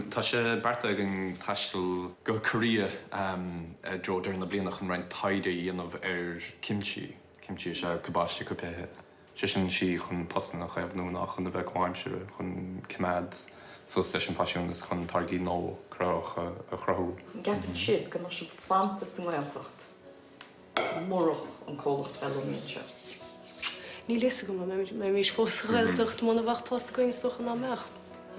Tá sé berta an taistil go Korea dróidir na blianach an rein taide dhéanamh ar kimchi. Kimchi se cabáiste go péthe. sé sin si chun posan nach chaibh nó nach chun a bheith cháimse chun cimad so station pasiúnas chun targaí nó croch a chrothú. Gapan siad go mar se fantas an ghilteacht. Morach an cólacht eilmíse. Ní lei go mé mís fós réiltecht mna bhah post goin stocha ná meach.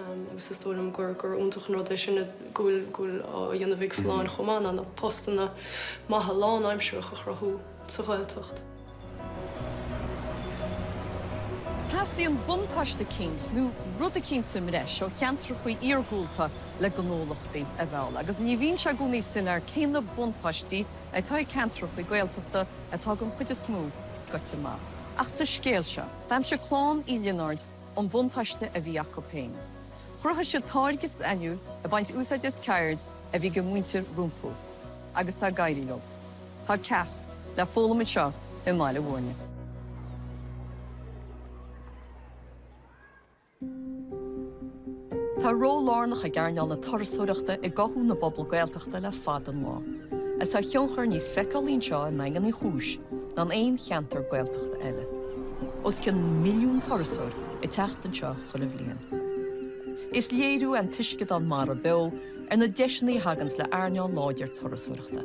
Agus is tólam gur úntaach nó sinna gúil á dhéanamh fláin chomán na postanna maithe lán aimseach a chrothú sa réilteacht. Hasí an buntáiste Kings nó rud a cin sa mreis ó cheantra faoi argúlta le gonólachtaí a bheall. Agus ní bhíonn se gúnaí sin ar céanna buntáistí atá ceantra faoi gailteachta atá go chuide smú scoite má. Ach sa scéal se, daim se chlán í Leonard an buntáiste a bhí acu péin. Chrutha se táirgus aniuil a bhaint úsáid is ceird a bhí go muintir rúmpú. Agus tá gaiirí lob. Tá cecht le fólamid seo i máile bhórne. Tá rólánach a gcearneáil na tarasúireachta i gathú na bobbal gailteachta le fad an lá. Is tá cheonchar níos feicáilíonn seo in megan í chúis ná aon cheantar gailteachta eile. Os cin milliún tarasúir i teachtain seo chula bhbliain. Is léirú an tuiscid an mar a beol ar na deisinaí hagans le airneáil láidir tarasúireachta.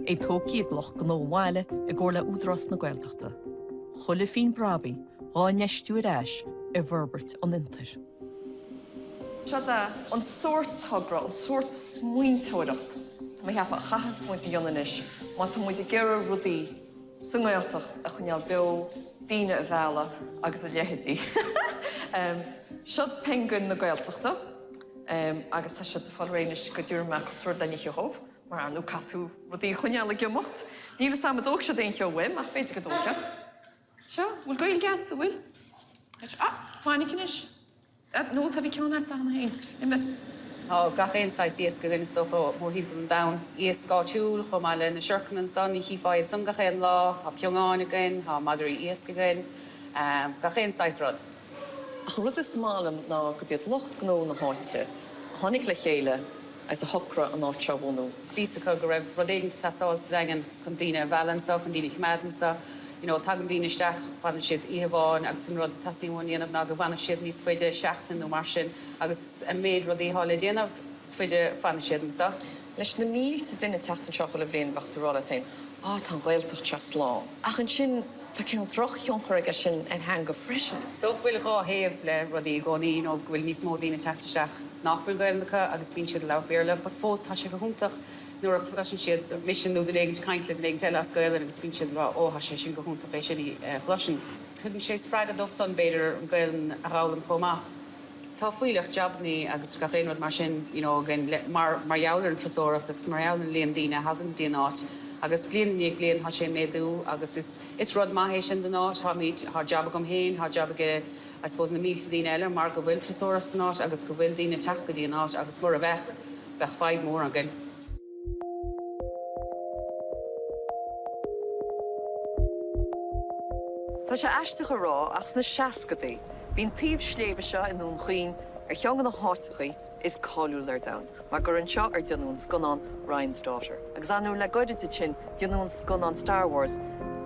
É tócaí ag loch gnó bháile i gcóir le údras na gailteachta. Chula fin brabaí á neistú aráis i bherbert an intir. Siada an sort tagra, an sort smuintóireacht. Tá heappa a chachas muinte dionanis, má tá muinte geire rudaí sungailteacht a chuneal beo daoine a bhela agus a lehetí. Siad penguin na gailteachta, agus tá siad fáil réinis go dúr meach trúir daine cheóp, mar anú catú rudaí chuneal a gimocht. Níl sam dóg se daon cheohfuim, ach féidir go dógach. Seo, bhfuil gail gan sa bhfuil? Fáinnig cinis. No, tá bhí ceanna an hain. Gach éonáid íos go gine stocha mór hí an da íos gáitiúil chum meile na seircan san ní híáid sungacha an lá, a peongáin again, há madirí íos again, gach éonáid rud. Ach rud is málam ná go bead locht gnó na háite. Tháinig le chéile as a hocra an áit seabhónú. Svísacha go raibh rudéint tásáil sa dagan chun daoine bhelansa, chun daoine chmeadansa, tagan daoine isteach fanna siad íomháin agus an rud tasímhaíanamh ná go bhana siad níos fuide seachtain nó mar sin agus a méad rud í hála déanamh fuide fanna siadansa. Leis na mílte duine teachtain seo le bblion bachtarrála tain, tá gailteacht se slán. Ach an sin Tá cin troch tionchar sin an hang go frisin. So bhfuil gá héamh le rudí gcóí nó bhfuil níos mó daoine teachtasteach nachfuil gailnacha agus bíonn siad le béle, but fós tá sé go húntaach nuair a chluisin siad mission nó den caiintle den teile as gaile agus bíonn siad le ó sé sin go húntaach é sin chluisint. Tuann sé sppraag a dómh san beidir an gailn a rálam chomá. Tá fuileach jobnaí agus go réonhad mar sin mar jaall an trasóireacht agus mar jaall an líon daoine hagan daon áit. Agus blian blian ha sé méadú agus is rud maihé sin den áit há job gom héin, há job I suppose na mílte daoine eile mar go bhfuil trasóireacht san áit agus go bhfuil daoine teach go daon áit agus fuair a bheith feidh mór an gin. Tá sé eisteach rá as na seacadaí, bhín taobh sléimhe seo in nún chuoin teangan na háitichaí is cáú leir da, mar gur an seo deanún sconán Ryan's Daughter. Agus anú le goide sin deanún sconán Star Wars,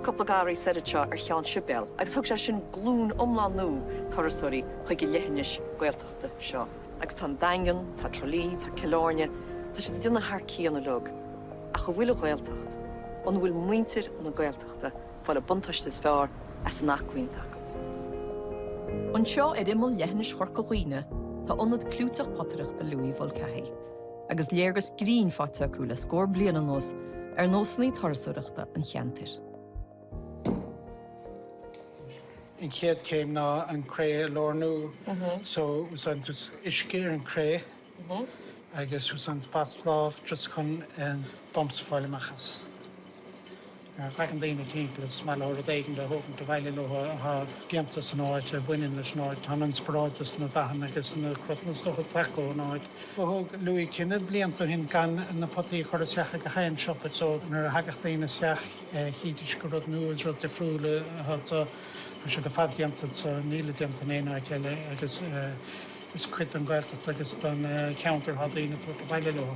coppla garí seo cheann sibel, agus thug sé sin glún omláú tarasóí chuig go leithnis gailteachta seo. Agus tá daingan, tá trolí, tá cilárne, tá sé duna th cíanna lug. A go bhfuil gailteacht, an bhfuil muintir na gailteachta fáil a buntaiste fearr as an nachcuoin take. An seo immol leithnis chorca chuoine, tá ionad clúteach potaireach de Louis Volcahy, agus léargus grín fáte acu le scór bliana an nós nósnaí tarasúireachta an cheantar. In chéad céim ná an cré lornú, so was an iscéir an cré, agus was an pasláh just chun an bombsfáile machchas. Ragan daoine timppla smell ó éigen le thugann do bhaile le giantas an áid a bhainein leis náid tá an spráitas na dahan agus na crutnas do taco náid. Thug Louis cinenne blianta hin gan na potaí chuir seacha go chéan siopad so nar hagach daoine seach chiidir go rud nuúil rud de friúla se de fad dianta níle dianta éana ceile agus is cuit an gaiilteach agus don counter há daoine tú do bhaile le.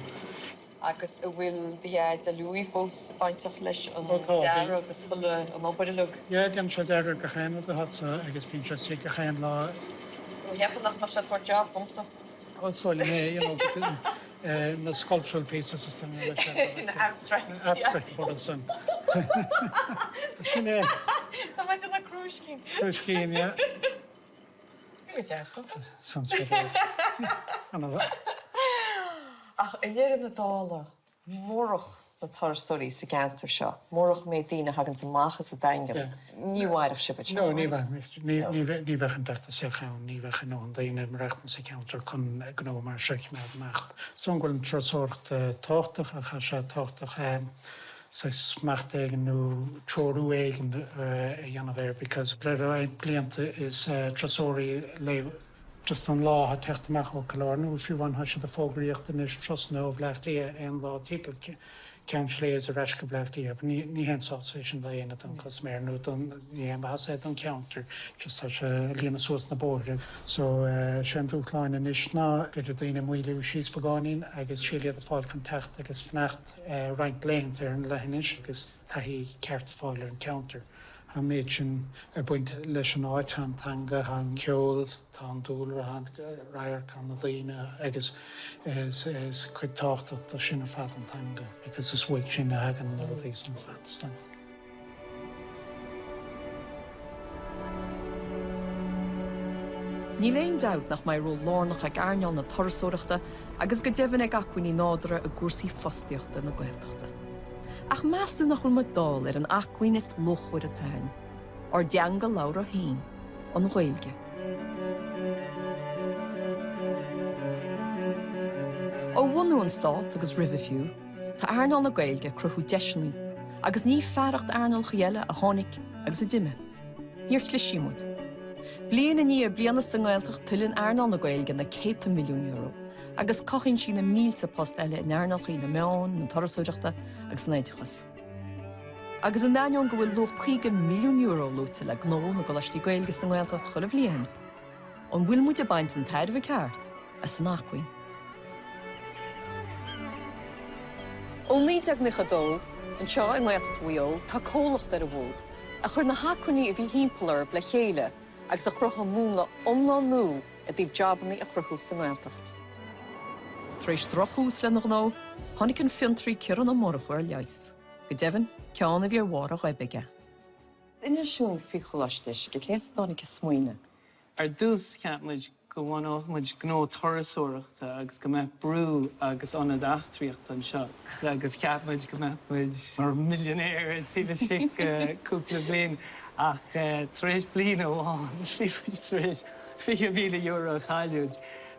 Agus a bhfuil dhéad a Louis fós baintach leis an dear agus chuile an obairlug. Ja, dean se deir go chéan a hat agus bín se si go chéan lá. Heapannach mar se for job fomsa? Ásáil mé na sculptural pieces is in abstract. Abstract bod san. Sin é. Tá maid na cruiscín. Cruiscín, ja. Go teasta? Sounds good. Ach, a dhéir na dála, mórach na tarasóí sa geantar seo, mórach mé daoine hagann sa machchas a daingan. Ní bhhairich sibit seo. No, ní bheith an deachta sé cheann, ní bheith an an daoine reachtan sa counter chun gná mar seic me macht. Strong goil an trasóirt táchtach a cha sé táchtach sa smacht éigen nó troú éigen dhéanamhéir, because blianta is trasóí le just an lá a techtach ó calárnú, fiúhain ha se de fógraíochtta is trosnó bhlecht lé an lá típla cean sléas a reis go bhlecht lé, ní hen sáfésin da dhéana an cos mér nó ní an bhas an counter just tá se líana suas na bóre. So sé an dúchláin in is ná idir daoine muoú síos fagáín agus síliad a fáil chun techt agus fnecht reinint léintar an lehanis agus taihí ceart fáil an counter. Ha méid sin a buint leis an áid an tanga an ceol tá an dúlar an rair can na daoine agus is chuid táchtach tá sin a fad an tanga agus is bhuiig sin a hagan na bhís an fadstan. Ní léon daut nach mai ról lánach ag airneall na tarasóireachta agus go deimhin ag acuí nádra a gúsaí fostiíochta na gailteachta. Ach measú nach chun dáil an acuoin is lochhuiir a tain, or deanga Laura Hain, an Ghaeilge. Ó bhhaú an stát agus Riverview, tá airneall na Ghaeilge cruthú deisinaí, agus ní fearracht airneall chéile a tháinig agus a duime. Níor chluisiúmút. Bliana ní a bliana sa Gaeltach tuileann airneall na Ghaeilge na 100 milliún euro. Agus cochann sin na mílte post eile in airneallchaí na meán, na tarasúireachta agus naidechas. Agus an dainón go bhfuil loch 50 milliún euro lúta le gnó na goláistí Gaeilge sa Gaeltacht chuile blian. An bhfuil muid a baint an tairmh ceart as an nachcuin. Ó líteag na chadó, an seo an Gaeltacht bhuiol, tá cólacht ar a bhód, a chur na hacuiní a bhí hímplar le chéile agus a chrucha múna omláú a dtíobh jobbannaí a chruthú sa Gaeltacht. Tréis drochús le nó, tháinig an fiontraí ceann na mórchuir leis. Go deimhin ceanna bhí ar mhór a ghaibige. Ina siún fi choláistis, go chéas dánig smuoine. Ar dús ceapmuid go bhhainmuid gnó torasúireachta agus go mbeith brú agus anad achtriacht an seo. Agus ceapmuid go mbeithmuid mar millionéir tíh si cúpla blian ach tréis blian óháin, tréis €50,000 a chailiúid.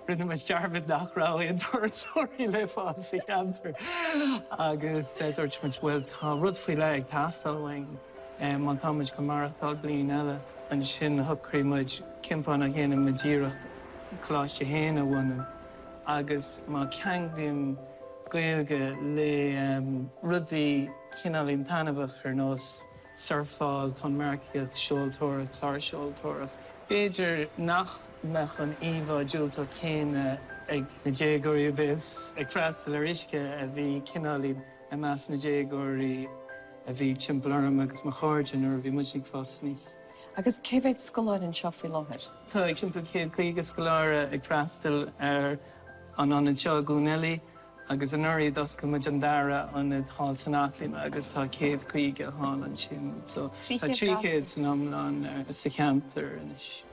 Rinne mas dearbid nachrá an torasúirí le fáil sa cheantar. Agus dúirt muid bhfuil tá rud faoi le ag tastalhain man támuid go marathtal blian eile an sin thucrímuid cimfáin a chéanam na ddíireacht chláiste héana bhhaine. Agus má ceanglíonn gaeilge le rudaí cinálín tanmhach ar nós surfáil tá marciad seoltóireach, chláir seoltóireach. Beidir nach meach an íomh dúiltá céine ag na déagóirí bes ag freastal ar isce a bhí cinálín a meas na déagóirí a bhí timplarm agus mar cháirdean ar bhí muid ag fás níos. Agus céhhéid scoláir an seo faoi láthir? Tá ag timp céad chuige scoláire ag freastal ar an anad seo gúnelí agus an uirí dos go muid an dara anad háil san aclaim agus tá céad chuige háil an sin. So tá trí céad san amláin sa cheantar inis.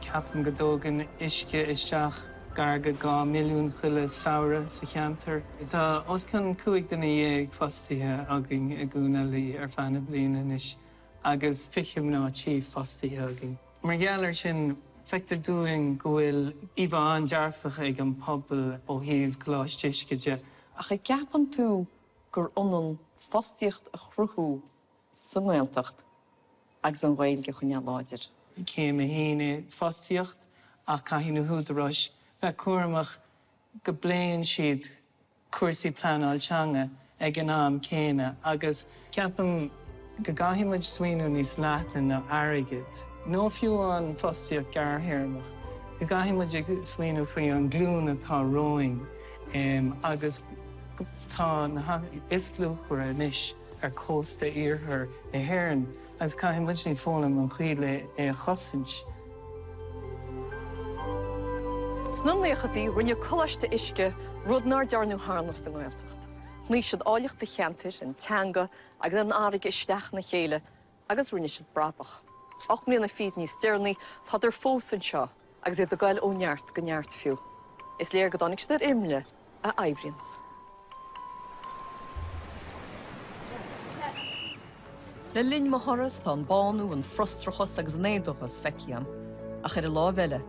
Ceapan go dógan isce isteach garga 2 milliún chuile saoire sa cheantar. Tá oscan cuaig duna dhéag fostaithe agin i gúnelí ar fanna bliana inis agus fichim ná tí fostaithe agin. Mar gheallar sin feictar dúin go bhfuil íomh dearfacha ag an pobl ó thaobh chláisteisceide. Ach ag ceapan tú gur ionan fostaíocht a chruthú san Ghaeltacht agus an Ghaeilge chun láidir. Céim a héine fostaíocht ach caithínú húdaráis bheith cuairmach go bléonn siad cuasaí pleanáilte ag an am céine agus ceapan go gaiimiid swinú níos leatlan na airigid. nó fiúán fostaíocht garthéarmach. Go gaiimiid ag swinú faoi an glún atá roing agus tá na islúchar inis ar cósta iarthar na hÉireann agus caiimiid ní fólam an chuile chosint. Snunléchataí rinne choláiste isce rudnar dearnú hánas na Ghaeltacht. Ní siad áileachta cheantar an teanga agus an áige isteach na chéile agus rinne siad brabach. 8 mbliana fiad níos dearnaí tá ar fós an seo agus iad a gail ó neart go neart fiú. Is léir go dánig siad ar imle a Aibrians. Le linn mo horas tá an bánú an frostrachas agus an éadachas feciam a chuir a lábheile.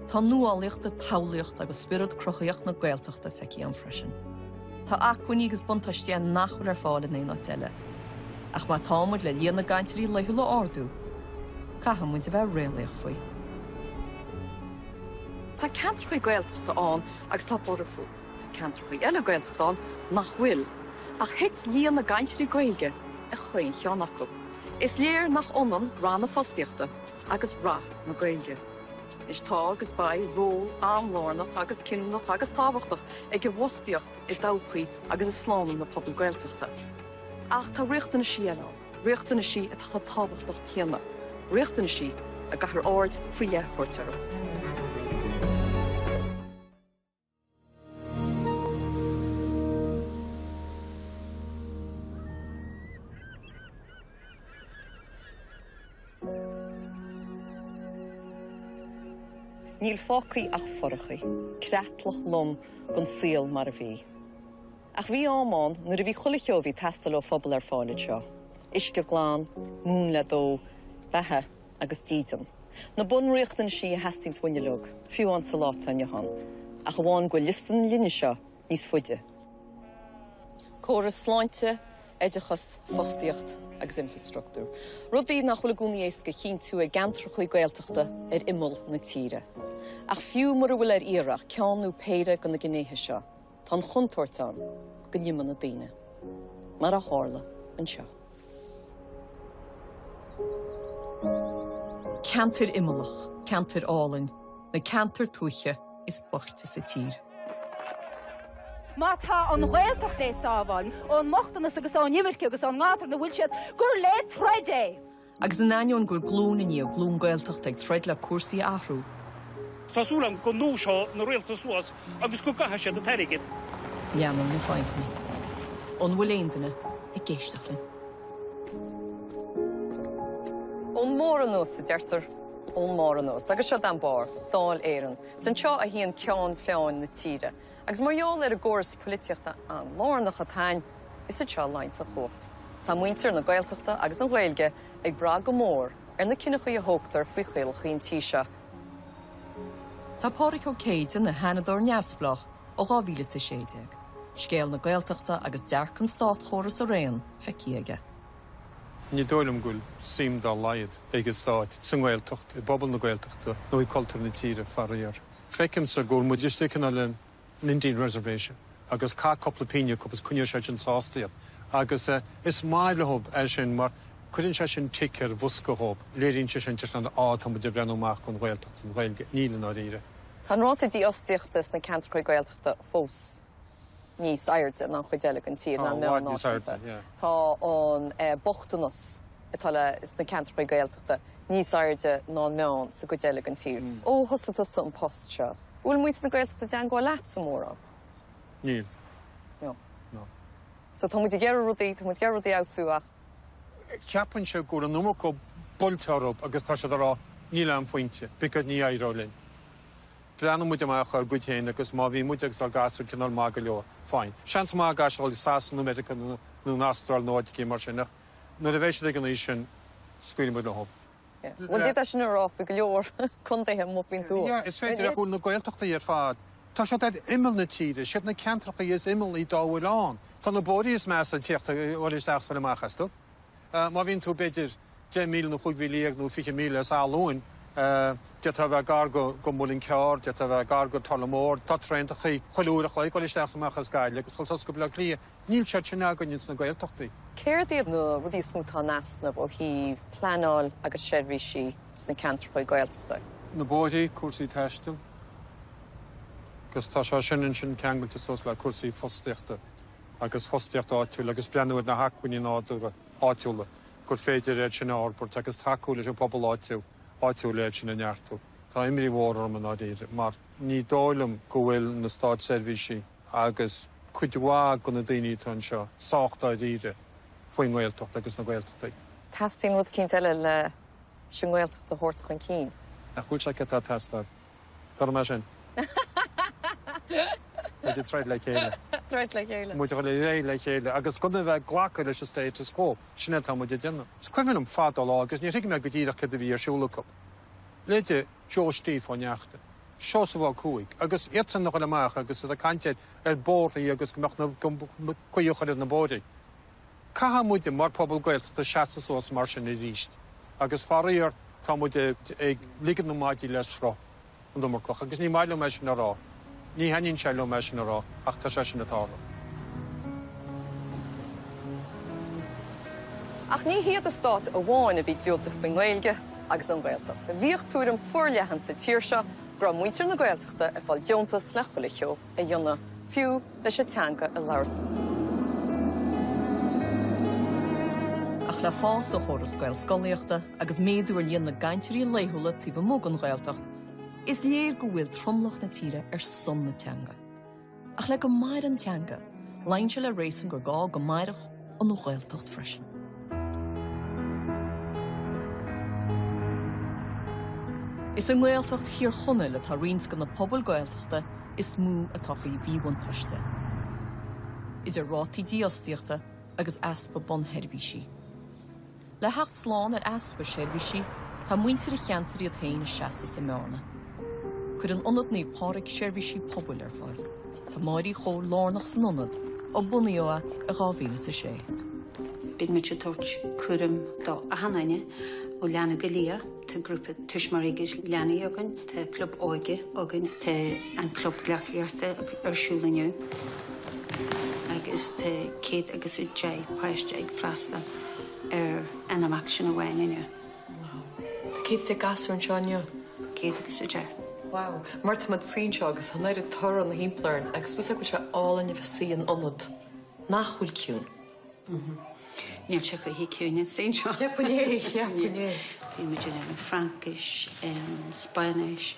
Tá nuálaíochta tálaíocht agus spirid crochaíocht na Ghaeltachta feciam freisin. Tá achaí agus buntaistían nachfuil ar fáil in éana teile. Ach má támuid le líana gaintirí leithúla ardú, caihamid a bheith réalaíoch faoi. Tá ceantar chuí Ghaeltachta an agus tá bora fú. Tá ceantar chuí eile Ghaeltachta an nach bhfuil, ach hits líana gaintirí Gaeilge a chuin cheann acu. Is léir nach onan rána fostaíochta agus rá na Gaeilge. Is tá agus baid ról amlárnach agus cinnach agus táhachtach ag go bhostíocht i dóchaí agus is sláán na pobl Ghaeltachta. Ach tá riachtainna sí eile, riachtainna sí a tá táhachtach céanna, riachtainna sí a gahar áard faoi léthpóirtear. Níl fácaí ach forchaí, creatlach lom gon síl mar a bhí. Ach bhí ámán nuair a bhí chula cheomhí teastal ó phobal ar fáile seo. Isce glán, mún le dó, bheithe agus dídan. Na bun riachtainna sí a heastíns bhainelog, fiú an sa láta an Johan, ach bháin go listan linne seo níos fuide. Córas sláinte, éidechas fostaíocht agus infrastruchtúr. Rudaí nach chula gúnaí éasca chin tú a gantra chuí Ghaeltachta ar imol na tíre. Ach fiú mar a bhfuil ar iarach ceanú péire go na gnéthe seo, tá chuntóirtán go nimman na daine. Mar a hála an seo. Ceantar imolach, ceantar álainn, na ceantar túiche is bochta sa tír. Má tá an Ghaeltacht é sábhain ón mochtanas agus an nimmirce agus an ngátar na bhfuil siad gur le treidé. Agus na náineoin gur glún in íomh glún Ghaeltacht ag treid le cuasaí athrú. Tásúlam go nó seo na réalta suas agus go gaithe siad a teirigid. Leanam na fáinchna. An bhfuil aontainna i ggéisteach linn. mór an nos a deirtar ón mór an nos, agus seo an bar, dáil éan, san seo a híon ceann feáin na tíre. Agus marall ar a gcóras políteachta an lárnach a tain is a seo leint a chocht. Tá muintear na Gaeltachta agus an Ghaeilge ag bra go mór ar na cinnecha a hógtar faoi chéalcha on tíise. Tá Pádraig Ó Céide na Hanador neamhsplach ó 2016. Scéal na Gaeltachta agus dearcan stát chóras a réan feiceige. Ní dóilm gúil sim dá laiad ag stáit san Gaeltacht, I bobbal na Gaeltachta nó I cultúr na tíre faraíar. Feicim sa gúil muidirstican a len Indian Reservation, agus cá coppla píine copas cunne sé an sástaíad. Agus is máile hob sin mar chuann sé sin ticear bhusca hob, léironn sé sin tis an átam de brenúach chun Gaeltacht an Ghaeilge nílan á ríre. Tá rátaidí ostíochtas na Canterbury Gaeltachta fós níos airde ná chuideala an tír na meánáisiúnta. Tá an bochtanas itala is na Canterbury Gaeltachta níos airde ná meán sa chuideala an tír. Ó thosatas sa an post seo. Bhfuil muid na Gaeltachta dean gáil leat sa móra? Níl. No. So tá muid gear rudaí, tá muid gear rudaí ásuach. Ceapann se gur an numach go boltearb agus tá se rá níl an fointe, bicad ní airálinn. Pleanna muid amach ar gútéin agus má bhí muid agus ar gasú cinál má go leo. Fáin. Seans má gasáil sás nó America nó Astral nó Áiticí mar sinach. Nó a bhéis an is sin scuil mu le hob. Bhil dé sin ará go leor chuntathe mo bhín tú. Is féidir a chuún na Gaeltachta ar fad. Tá se imil na tíre, siad na Cantracha is imil I dáhfuil an. Tá na bóí is meas an tíochtta óisteach fan amachchastú. Má bhín tú beidir 10,000 nó 5,000 nó 5,000 is álóin, de tá bheith gar go múlinn ceár, de tá bheith gar go talamór, tá treantachaí choúach le óisteach amachchas gaiile, agus chuiltas go le clia, níl se sin aganins na Gaeltachtaí. Céir iad nó rudí smútá nasnamh ó híh pleanáil agus seirbhísí na Canterbury Gaeltachta. Na bóí cuasaí teistil. Gus tá se sin ceangailta sos le cuasaí fosteachta agus fosteacht áitiúil agus breanúir na hacuiní náúra áitiúla gur féidir réid sin ábort agus taúla sé pobl áitiú léid sin na neartú. Tá imí mhór an áíre, mar ní dálam go bhfuil na stáid seirbhísí agus chuidhá go na daoine an seo sáachta ríre faoin Gaeltacht agus na Gaeltachtaí. Tastín rud cín eile le sin Gaeltacht a thuirteach an cín. A chuil se tá testar. Tá me sin. Muidir treid le chéile. Treid le chéile. Muidir le ré le chéile, agus gona bheith ghlacha leis status quo, sinna tá muidir déanana. Scuimhann fád lá, agus ní me go dtíach cad a bhí ar siúlacha. Léide Joe Steve ó neachta. Seo sa bháil cuaig, agus éan nach leach agus a canteid ar bóraí agus chuochad na bódaí. Caha muide mar pobl Gaeltachta seasta sós mar sin I ríist. Agus faraíar tá muide ag ligad nó máidí leis rá an domarcoch, agus ní maile me sin rá. Ní hainn se le me sin rá ach tá sé sin natála. Ach ní hiad a stát a bháin a bhí diúlta faoin Gaeilge agus an Gaeltacht. Bhíoh túm fuorlehan sa tíir seo gra muintear na Gaeltachta a fáil deontas le chuilecheo a dhéanana fiú leis a teanga a láirta. Ach le fás do chóras Gael scoíochta agus méadúir líon na gaiintirí léithúla tí bh móg an Gaeltacht, is léir go bhfuil tromlach na tíre ar son na teanga. Ach le go mair an teanga, lein se le rééisan gur gá go maireach an nó Gaeltacht freisin. Is an Gaeltacht hir chunne le tá rionsca na pobl Gaeltachta is mú atá faoi bhíhaintaiste. Idir rátaí díostíochta agus aspa bon herbhísí. Le hacht sláán ar aspa seirbhísí tá muintear a cheantarí a thain seasta sa meána. Chur an ionad ní Pádraig seirbhísí pobl ar fáil. Tá máirí chó lárnach san ionad ó bunaíoa a 2006. Bín me tuirt cuaram dá a hanaine ó leanna go lia, tá grúpa tuismarígus leanaí agan, tá club óige agan, tá an club gleachíarta arsúlaniu. Agus tá céad agus u dé páiste ag freasta ar anamach sin a bhhain inne. Tá céad sé gasú an seánniu? Céad agus u dé. Wow, Marta mad sín seo agus hannéir a tar an na hímpleirn agus bus go se álainne bheith sí an ionad nachhfuil ciún. Níl se go hí ciúne sin seo. Lepané. Bhí me in Frankis, Spanish,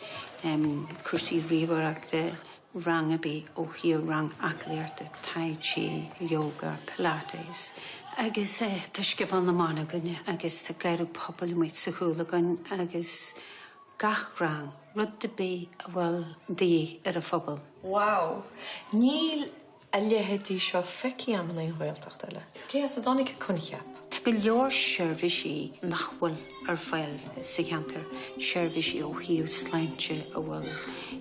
cuasaí ríomhaireachta, rang a bí ó hiú rang acliarta tai chi, yoga, pilates. Agus tá skipal na mána gunne agus tá gairú pobl muid sa húla gun agus gach rang rud de bí bhfuil dí ar a phobal. Wow. Níl a lehetí seo feici am na ghilteachta le. Cé a dánig cuncheap. Tá go leor seirbhísí nachhfuil ar fáil sa cheantar seirbhísí ó hiú sláinte a bhfuil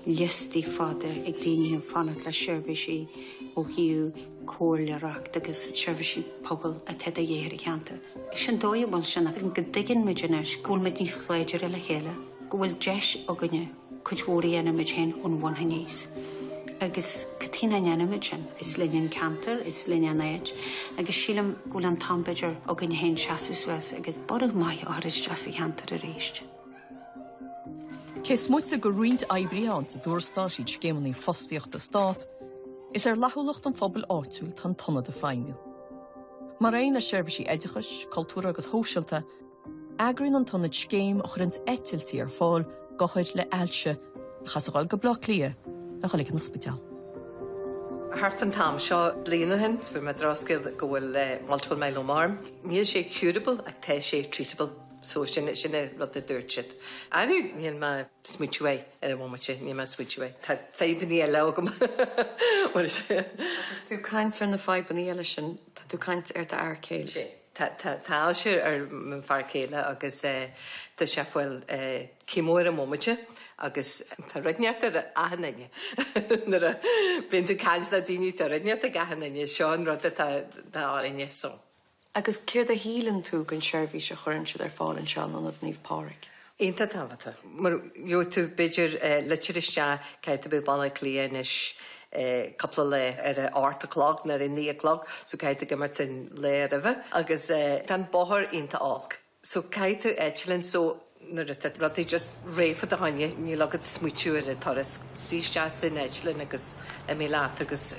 liestí fada ag daoine an fanart le seirbhísí ó hiú cóirleach agus seirbhísí pobl a tead a dhéir a cheantar. Sin dói bhil sin go dtuigeann muid inis gúil muid ní chléidir le chéile, go bhfuil deis aganne chuidhóirí anamid sin ón bhainthe níos. Agus catína anamid sin is línean cantar, is línean éid, agus sílam gúil an tampaidir aganne hen seaú suas agus borg mai áris deas a cheantar a réist. Cé smuoite go riint ebrián sa dúrstát iad scémannaí fostíocht a stát, is lethúlacht an phobal áitiúil tan tonna de féinmiú. Mar réon na seirbhísí éidechas, cultúra agus hóisialta, agrinn an tonnad scéim a churins eitiltí ar fáil gochuid le ailse a chasáil go blach lia a cholig an ospidal. Hart an tam seo blianahin fu me drascail go bhfuil multiple myeloma. Níl sé curable ag té sé treatable. So sinna rud a dúirtid. Anú níl me smúitiúé ar a bhhaite, ní me smúitiúé. Tá fébanní eile agam. Agus tú caint ar na fébanní eile sin, tá tú caint ar de aircéil. Tá sér ar man fearcéile agus tá sé bhfuil cimóir a mómaite agus tá runeart ar ahannaine. Nar a bíonn tú caint na daoine tá runeart a gahannaine seán rud a tá áine so. Agus céir a hílann tú gon seirbhí se churann siad ar fáil an seán an níomh páric. Ínta tábhata. Mar jo tú beidir leitiriiste caiit a bh banna clianis couple le ar 8 o'clock na 9 o'clock, so caiit a gimmart in le a bheith, agus tan bóthir ínta álc. So caiit a eichlinn so nar a rudí just réfa a haine ní legad smúitiú ar a toras síiste sin eichlinn agus mé leat agus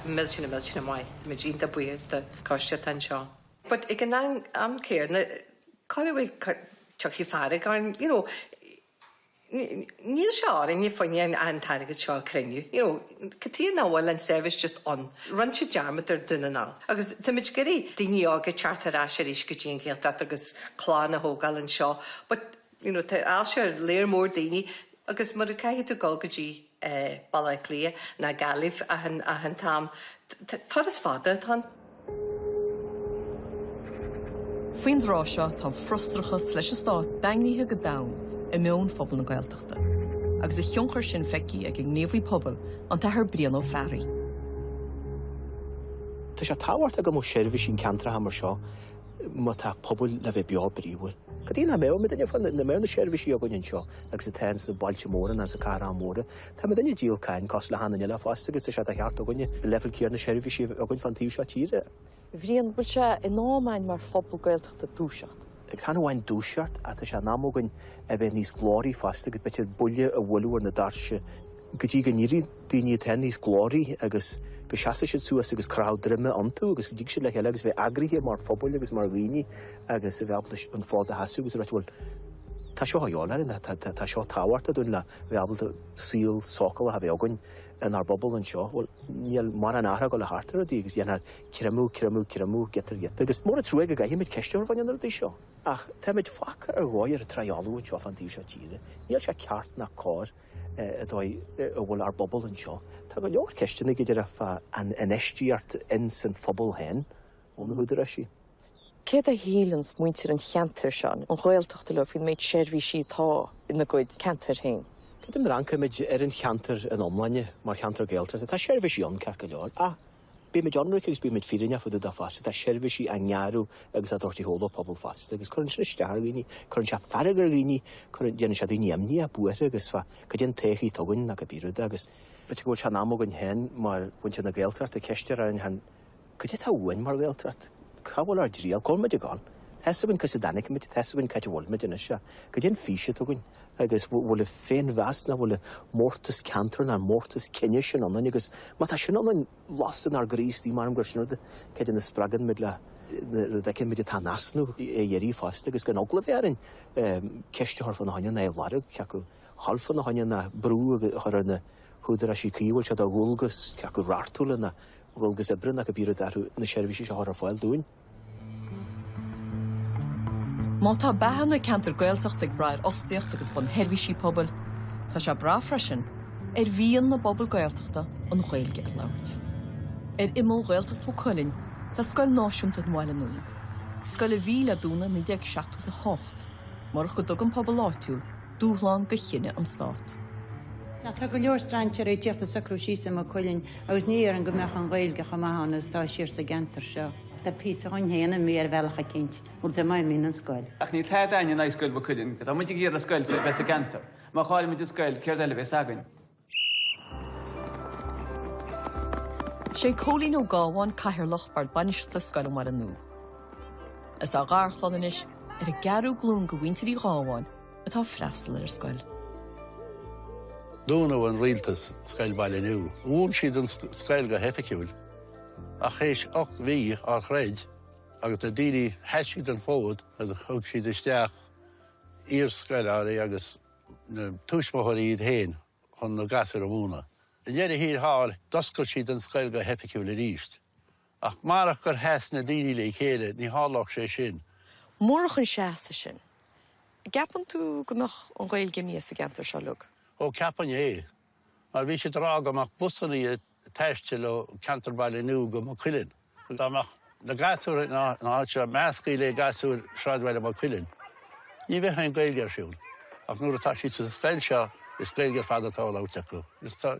milsin mai me ínta buíos de cosiste tan seo. But ag an am céir na choirhfuil teochí fearrig ar níl seá in ní faine an tairigad seo creniu. Catí náhfuil an service just on. Run se dearmad ar duna ná. Agus táid gurí daoine ága chartarrá sé ríis go dtíon chéalta agus chláán a hógáil an seo. But tá áil se ar léir mór daoine agus mar a caiithú tú gáil go dtí balla clia na galibh a an tam. Tá is fada tá. Faoin rá seo tá frustrachas leis an stát daingníthe go dam I mewn phobal na gaeltachta, agus a thionchar sin feici ag gníomhaí pobl an taithir brian ó fearraí. Tá sé táhairt go mó seirbhí sin ceantra hamar seo má tá pobl le bheith beá bríomhfuil. Go dtíon na mé duine fan na mé na seirbhísí a gin seo agus sa tein sa bailte móra na sa cara móra, Tá duine díal cain cos le hanna le fásta agus sé a cheart a gine lefuil cíar na seirbhísí a gin fan tíú seo tíre. Bhríon bhfuil se in ámáin mar phobal gaeltachta dúiseacht. Ag tan bhhain dúseart a tá sé námógain a bheith níos glóirí fásta go betir bulle a bhfuilúir na darse go dtí go nírí daoine ten níos glóirí agus go seasa sé suas agus crowdrimme antú agus go dtí sé le heile agus bheith agrithe mar phobal agus mar riine agus a bheith an fád a hasú agus a bhfuil tá seo haálar tá seo táhairt a dún le bheith síl sócail a bheith againn in ar bobbal an seo, well, níl mar an ára go le hartar a dí agus dhéanaar ciramú, getar, agus mór a trúig a gaithimid ceisteúr fan anar a dí seo. Ach, táimid faca ar gháir a tráalú an seo fan tíú seo tíre, níl sé ceart na cór a bhfuil ar bobbal an seo. Tá go leor ceistena go dtíar an eistíart in san phobal hen, óna húdar a sí. Céad a hílann muintir an cheantar seán, an ghaeltachta le fin méid seirbhísí tá ina gcuid ceantar hain. Cydym rhan cymryd yn chantar yn omlaen, mae'r chantar gaeltar. Ta sierfys i on carca leor. Be me John Rick agus be me firinia fu da fast. Ta sierfys I angaru agus a dorti holo pobl fast. Agus corn sy'n ystar gini, corn sy'n ffarag gini, corn jan sy'n dyn iamni a bwyr agus fa. Cydyn techi togun na gabirwyd agus. Beth yw'n sian amog yn hen, mae'r wynt yn y gaeltar, ta cestir ar yn hen. Cydyn ta wyn mae'r gaeltar. Cabol ar drial, corn me di gan. Tesugyn cysydanig me, tesugyn cadwol me dyn ysia. Cydyn ffisio togun. Agus bhfuil féin bheas na bhfuil mórtas cantar na mórtas cinne sin anna agus má tá sin anna lastan ar grís tí mar an grisnúda cé na spragan mid le cin mid tá nasnú dhéirí fásta agus gan ogla bhéarin ceiste thar fan haine na larug ceacu halfan na haine na brú chu na chuidir a sí cíhil se a ghúlgus ce go rartúla na ghúlgus a brinn a go bíad arú na seirbhísí se thar fáil dúin. Má tá behanna cantar gailteacht ag brair ostíocht agus bun herbhísí pobl, tá se bra freisin bhíon na bobbal gailteachta an Ghaeilge a labhart. Imol gailteacht ó Cuillinn tá scoil náisiúnta an mhaile nuaí. Scoil a bhíle dúna 1978, mar go dog an pobl áitiúil dúthláán go chinine an stát. Tá go leor straintear é tíochtta sacrúsísa a Cuillinn agus ní ar an gombeach an Ghaeilge chamáhannas tá siar sa gentar seo. Tá pí a chuin héana mí ar bhealach a cinint, bhil sé mai mí an scoil. Ach ní the daine na scoil ba Cuillinn, tá muid gíar a scoil sa bheits a gentar, má cháil muid scoil céir eile bheits againn. sé cólín ó gáháin caithear lochbard bainisteachta scoil mar an nua. Is á gharchlodanis ar a gearú glún go bhaintearí gáháin atá freastal ar scoil. Dúna an rialtas scoil baile nua. Bhún siad an scoil go heficúil. A chéis 8 mhí ar chréid, agus na daoine heisiad an fód as a thug siad isteach ír scoil áirí agus na túismothirí iad héin chun na gasar a bhúna. In dhéidir híad háil, doscail siad an scoil go heficúil a ríist. Ach marach gur heas na daoine le chéile ní hálach sé sin. Mórach an seasta sin. Gapan tú gomach an Ghaeilge míos a gentar seo lug? Ó ceapan é. Mar bhí sé drag amach busannaí teiste le cantar baile nua go mo Cuillinn. Amach na gasúir ná se meascaí le gasúir sráidhile mo Cuillinn. Ní bheith an Ghaeilge siún. Ach nuair atá siad sa scoil seo, is Ghaeilge fadatá láte acu.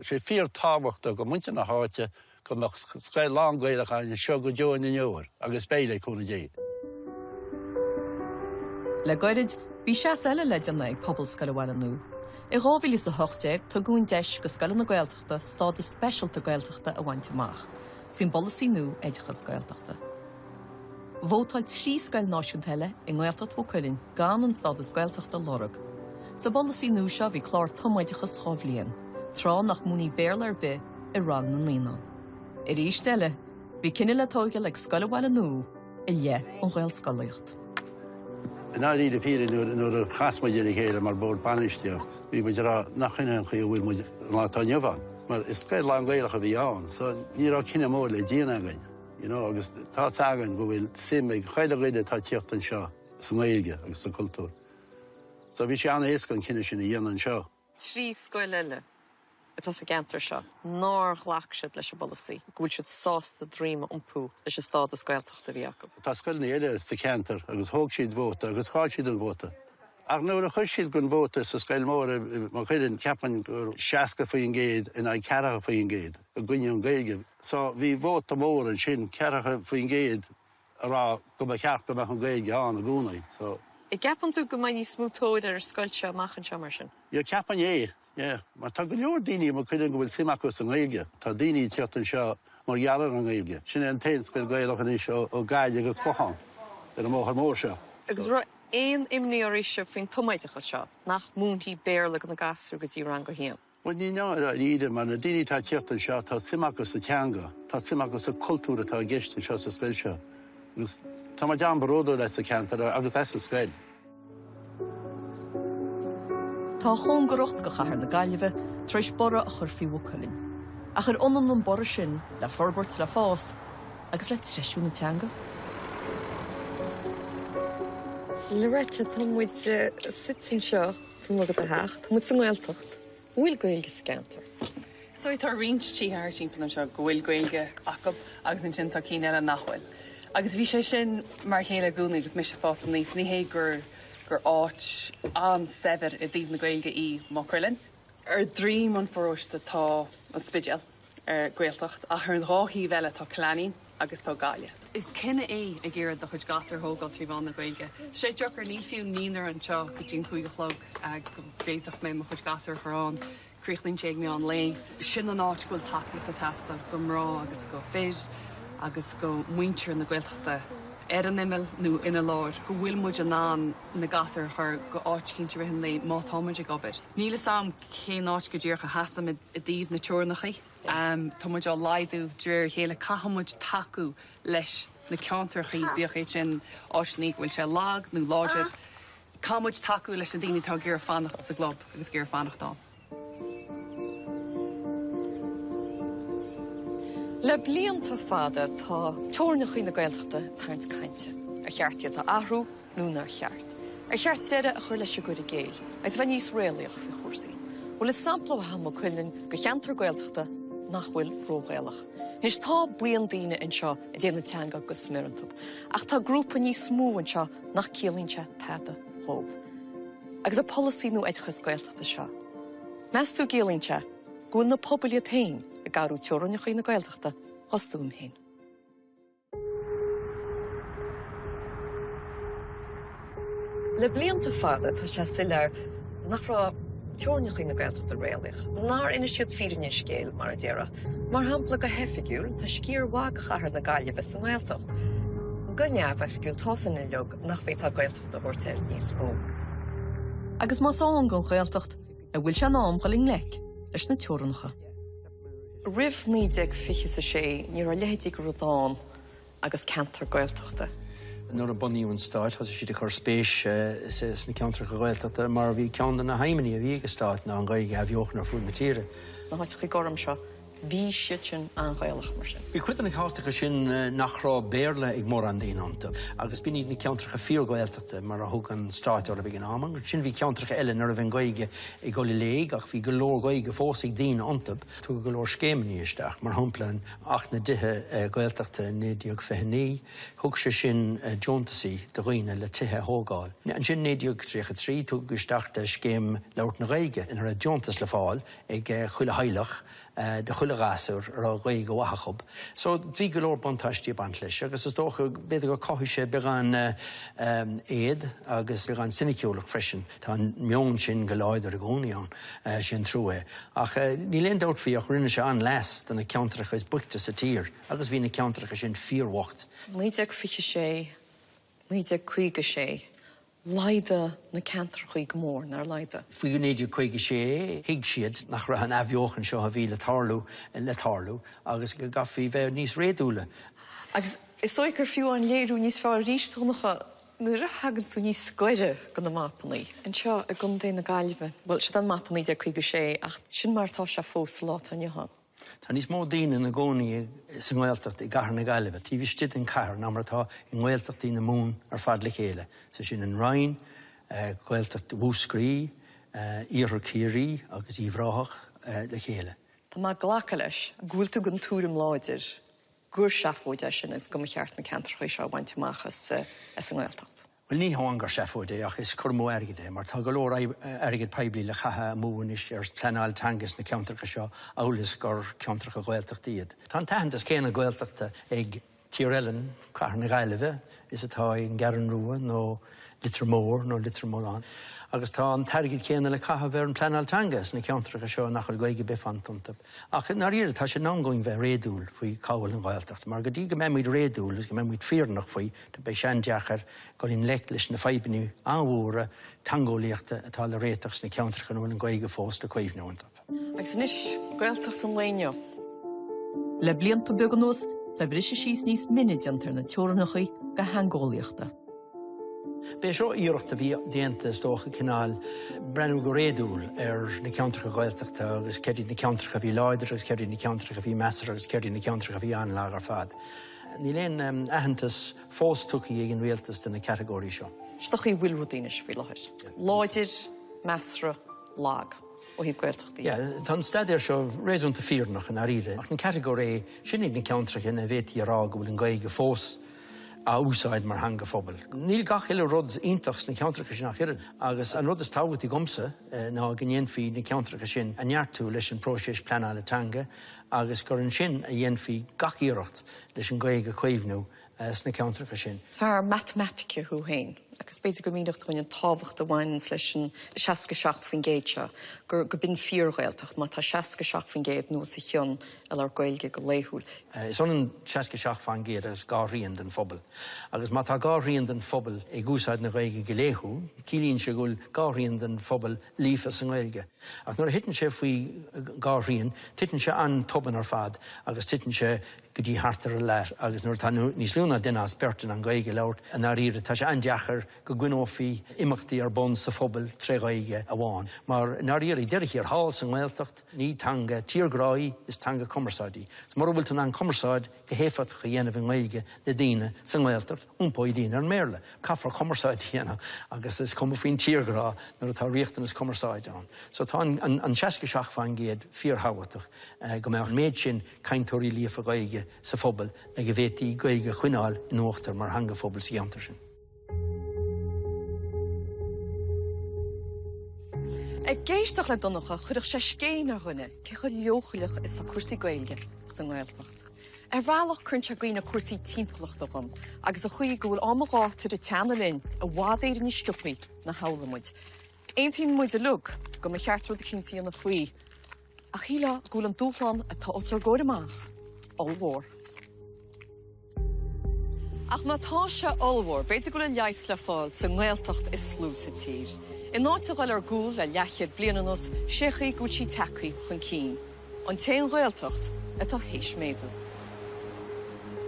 sé fíor tábhachta go muinte na háite go scoil lán Gaelach an seo go deoin in neoir, agus béile chuna dé. Le gairid, bhí seas eile leideanna ag pobl scoil bhaile nua. I rábhílí sa hochtéag tá gún deis go scoil na Gaeltachta stáda speisialta Gaeltachta a bhaint amach, faoin bolasí nua éidechas Gaeltachta. Bhótáil 3 scoil náisiúnta eile i Gaeltacht ó Cuillinn gan an stádas Gaeltachta lorug. Sa bolasí nua seo bhí clár tomáidechas chábhlíonn, trá nach múnaí béarla ar bith i rang na líonán. I ríos eile, bhí cinenne le tógáil ag scoil bhaile nua i le an Ghael scoilaíocht. Ná iad a píre nuair a chasmaidir chéile mar bór banisteocht. Bhí muid nach chuine an chuí bhfuil muid látá neomhan. Mar is scoil lán Gaelach a bhí ann, so ní rá cinenne mór le díana againn. Agus tá agan go bhfuil sim ag chuile réide tá tíocht an seo sa Ghaeilge agus sa cultúr. So bhí sé anna éascain cinenne sin i dhéanaan seo. 3 scoil eile atá sa gentar seo, nóir ghlach siad leis a bolasí, gúil siad sásta dríma iompú leis a stádas Gaeltachta bhí acu. Tá scoil na éile sa cantar agus thóg siad bhóta agus cháil siad an bhóta. Ach nuair a chuis siad gon bhóta sa scoil móra má chuireann ceapan gur 60 faoin géad in ag 40 faoin géad a gcuine an Ghaeilge. So bhí bhóta mór an sin 40 faoin géad ará go ba ceach go bheith an Ghaeilge an a gúnaí. I gapan tú go maithní smútóid ar scoil seo amach an seo mar sin? Iar ceapan é, mar tá go leor daoine má chuireann go bhfuil simachas an Ghaeilge. Tá daoine tíocht an seo mar gheallar an Ghaeilge. Sin an tain scoil Gaelach an is ó gaiide go chlochan ar an móthar mór seo. Agus ra éon imní ar isise faoin tomaidechas seo, nach múntaí béarla go na gasú go dtí ran go híam. Well, ní náir a ríide mar na daoine tá tíocht an seo tá simachas sa teanga, tá simachas sa cultúra tá gceist an seo sa scoil seo. Agus tá mar dean baródó leis sa cantar agus é sa scoil. Tá chun gorucht go chathair na Gaillimhe treis bora a chur fiú Cuillinn. A chur onan an bora sin le forbert le fás agus le treisiú na teanga. Loretta, tá muid sitin seo tú mugad a hecht, tá muid sa Gaeltacht. Bhfuil Gaeilge sa gentar? Sóid tá rint títhir timppla seo go bhfuil Gaeilge acab agus an sin tá cíine ar an nachhfuil. Agus bhí sé sin mar chéile gúna agus mis fás an níos ní hé gur áit an sever i dtíobh na Gaeilge í má Cuillinn. Ar drím an foróiste tá an spideal ar Gaeltacht a chu an ráthí bheile tá Cleanín agus tá Gaile. Is cinenne é a ggéad do chuid gasar thógáil tríbhán na Gaeilge. Sé deochar ní fiú níonar an seo go dtín chuigigelog ag go bhéach mé mo chuid gasar chorán, críochlín sé mé an lé. Sin an áit goil takeíocht a testa go mrá agus go fér agus go muintear na Gaeltachta an imil nó ina láir, go bhfuil muid an ná na gasar chur go áit cinnte rihin le má támuid ag gobir. Níle sam cé áit go dtíor go hasam i dtíobh na teornachaí. Tá muid á laidú dúir chéile caihamid taú leis na ceantarchaí bíoch sin áisníí bhfuil sé lag nó láidir. Cámuid taú leis na daoine tá gur fannacht sa glob agus gur fannachtá. Le blianta fada tá teornach na gaeltachta tarns cainte. A cheartí tá ahrú núnar cheart. A cheart deire a chuir leis go géil, as bhain níos réalaach fi chósaí. Bhfuil is sampla ha mo chuilinn go cheantar gaeltachta nachhfuil rógéalach. Nis tá buan daine an seo a déanana teanga go smirantub, ach tá grúpa níos smú an seo nach cílínse tada hóg. Agus a policy nó éidechas gaeltachta seo. Meas tú gélínse, gúil na pobl a tain a garú teornach na gaeltachta hosúm héin. Le blianta fada tá sé silar nach rá teornach na gaeltachta réalich. Nar ina siad fírin scéil mar a déra. Mar hampla go hefigiúil tá scír wá go chahar na gaile bheits an gaeltacht. Gunneamh hefigiúil tásan in leog nach bheith tá gaeltachta hortéir níos mó. Agus más an go gaeltacht a bhfuil se nám galing lec leis na teornacha. Rih níideag fiche sa sé ní a lehétí go rudáin agus cantar gaeltachta. Nor a buníún stáit, has si de chur spéis na ceantar go gaeltachta, mar bhí cean na haiminí a bhí go stáit ná an gaige a bheoch na fún na tíre. Na háit chu gorm seo, bhí siad sin an gaelach mar sin. Bhí chuid an cháiltecha sin nach rá béirle ag mór an daonanta, agus bí na ceantarcha fíor gaeltachta mar a thug an stáit ar a bhí an amang, sin bhí ceantarcha eile nar a bhín gaige i gáil léig, ach bhí golóir gaige fósaigh daon antab, tu go golóir scéimní isteach, mar hamplan ach na dithe gaeltachta nédiog fehanní, thug se sin Jontasaí de roiine le tithe hógáil. An sin nédiog trí tu gusteach de scéim leirt na gaige in ar a Jontas le fáil ag chuile heilech de chuile gasúr ar a gaige wachachob. So bhí golóir bontáistí bant leis, agus is dócha beidir go cothise began éad agus began siniciúlach freisin, tá an meon sin go láidir a gcónaíán sin trúé. Ach ní léon dát fíoch rinne se an les den na ceantarcha is buchta sa tír, agus bhí na ceantarcha sin fíorhacht. Níideag fiche sé, níideag chuige sé, laide na cantar chuig mór nar laide. Fui néidir chuige sé, hiig siad nach ra an abheochan seo a bhí le tarlú, agus go gafií bheith níos réadúla. Agus is gur fiú an léirú níos fá ríis túnacha nu ra hagann tú níos scoide go na mápaní. An seo a gun dé na gaiilbh, bhil se an mápaní de chuige sé ach sin martá se fós lá an Johan. Tá níos mó daine na gcónaí sa Gaeltacht i gcathair na Gaillimhe. Tí bhí stiad an chathair ná martá i Gaeltachtaí na mún ar fad le chéile. Sa sin an Rhein, Gaeltacht bhúscrí, Íorthar Círí agus Íomhráthach le chéile. Tá má ghlacha leis, gúil tú gon túrim láidir, gur seafóide sin agus go cheart na cantar seo baint amachchas as an Gaeltacht. Well, ní háin gur seafóide ach is chumó airgide, mar tá go leor airgid peblií le chatha múin is ar pleanáil tangas na ceantarcha seo álas gur ceantarcha Gaeltachtaíad. Tá tahantas céanna Gaeltachta ag tíorellan chathair na Gaillimhe, is atá an Gearan Rua nó Litre Mór nó Litre Mórán. Agus tá an targid céanna le chatha bhar an pleanáil tangas na ceantarcha seo nachfuil gaige befantantab. Ach nar iad tá sé ná going bheith réadúil faoi cáil an Gaeltacht, mar go dtí go méid réadúil is go méid fearnach faoi de bei sean deachar go lín lech leis na feibanú anhúra tangóíochta atá le réiteachs na ceantarcha nó an gaige fós de chuomhnúantab. Agus níos Gaeltacht an léineo. Le blianta beganós le brise síos níos minidiantar na teornachaí go hangóíochta. Bé seo íireachta bhí déanta tócha cinál brenn go réadúil ar na ceantarcha Gaeltachta agus ceirí na ceantarcha bhí láidir agus ceirí na ceantarcha bhí measar agus ceirí na ceantarcha bhí anlag ar fad. Ní léon aitheantas fós tuchaí ag an réaltas den na categóí seo. Stochaí bhfuil rudaínis bhí láthir. Láidir, measra, lag ó híb Gaeltachtaí. Tá staidir seo réúnta fíornach an aríre. Ach na categóí sinnig na ceantarcha na bhétí ará go bhfuil an gaige fós a úsáid mar hanga fphobal. Níl gach ile rud ítachs na ceantarcha sin nach chian, agus an rud is táhairtí gomsa ná gnéon fí na ceantarcha sin a neartú leis an próséis pleanála tanga, agus gur an sin a dhéon fí gach íireacht leis an gaige chuomhnú na ceantarcha sin. Fear mathematica thu hain, agus beidir go míocht chuin an táhacht amhain leis an 67 faoin géad seo, gur bin fíorghailteach, má tá 67 faoin géad nó sa cheann ar gailge go léithúil. Is an 67 faoin géad as gá rion den phobal. Agus má tá gá rion den phobal ag úsáid na gaige go léithú, cílíonn se gúil gá rion den phobal lífas an gailge. Ach nuair a hitann sé faoi gá rion, titann se an toban ar fad, agus titann se go dtí hartar a leir agus nuair tá níos lúna duine as bertain an gaige leirt an áíre tá sé andeachar go gcuinófií imachtaí ar bon sa phobal tre gaige a bháin. Mar náíir i deireach ar hall san Gaeltacht ní tanga tíorgráí is tanga commerceáidí. S mar bhfuil an commerceáid go héfat go dhéanamh an gaige na daine san Gaeltacht úmpóí daine ar méle. Caafar commerceáid dhéana agus is cum faoin tíorgrá nuair atá riachtain is commerceáid an. So tá an seaca seach fan géad fíorthagatach go mbeadh méid sin caintóirí líofa gaige sa phobal na go bhhétaí gaige chuineáil in uachtar mar hanga phobal sa gceantar sin. Géisteach le donnacha chuireach sé scéin ar ghine cecha leochailech is tá cuasaí gaeilge san Gaeltacht. Bhealach chuint a gcuoine cuasaí timpeacht agam, agus a chuí go bhfuil amachá de teanna linn a bhád éidir ní sciupaí na halamuid. Aontainn muid a lug go me cheartú de chinsaí anna faoi, a chiile gúil an dúchlan atá os ar ggóir amach, olmhór. Ach má tá se olmhór, beidir go le leis le fáil sa Gaeltacht is slú sa tír. In áte gáil ar gúil le lechiad bliananos séchaí gútí tacaí chun cín. An téan Gaeltacht atá héis méadú.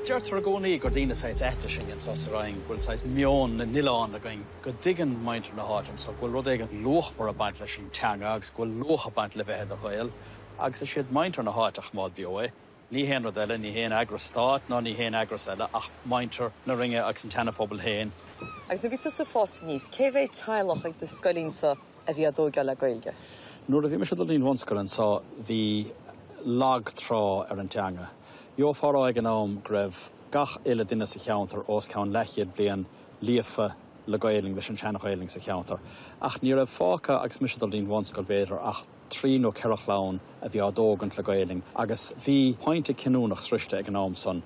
Deirtar a gcónaí gur dtíine sais eite sin an sas raing, bhfuil sais mion na nileán a going go digan maintar na háitim, so bhfuil rud éige loch mar a baint leis sin teanga agus bhfuil loch a baint le bheithe a bhil, agus is siad maintar na háiteach mád bio. Ní héan rud eile, ní héan agras stát, ná ní héan agras eile, ach maintar na ringe agus an tena phobal héin. Agus a bhí tú sa fós níos, cé bhéh teilech ag de scoilínsa a bhí a dógeal le gailge? Nuair a bhí me se líon bhonscoilin sa bhí lag trá ar an teanga. Jo fárá ag an ám greibh gach ile duine sa cheantar os ceann lechiad blian líofa le gailing leis an teanna gailing sa cheantar. Ach ní raibh fáca agus mis líon bhonscoil béidir ach trí nó ceirech lán a bhí adógant le gailing, agus bhí pointe cinúnach sriste ag an ám son.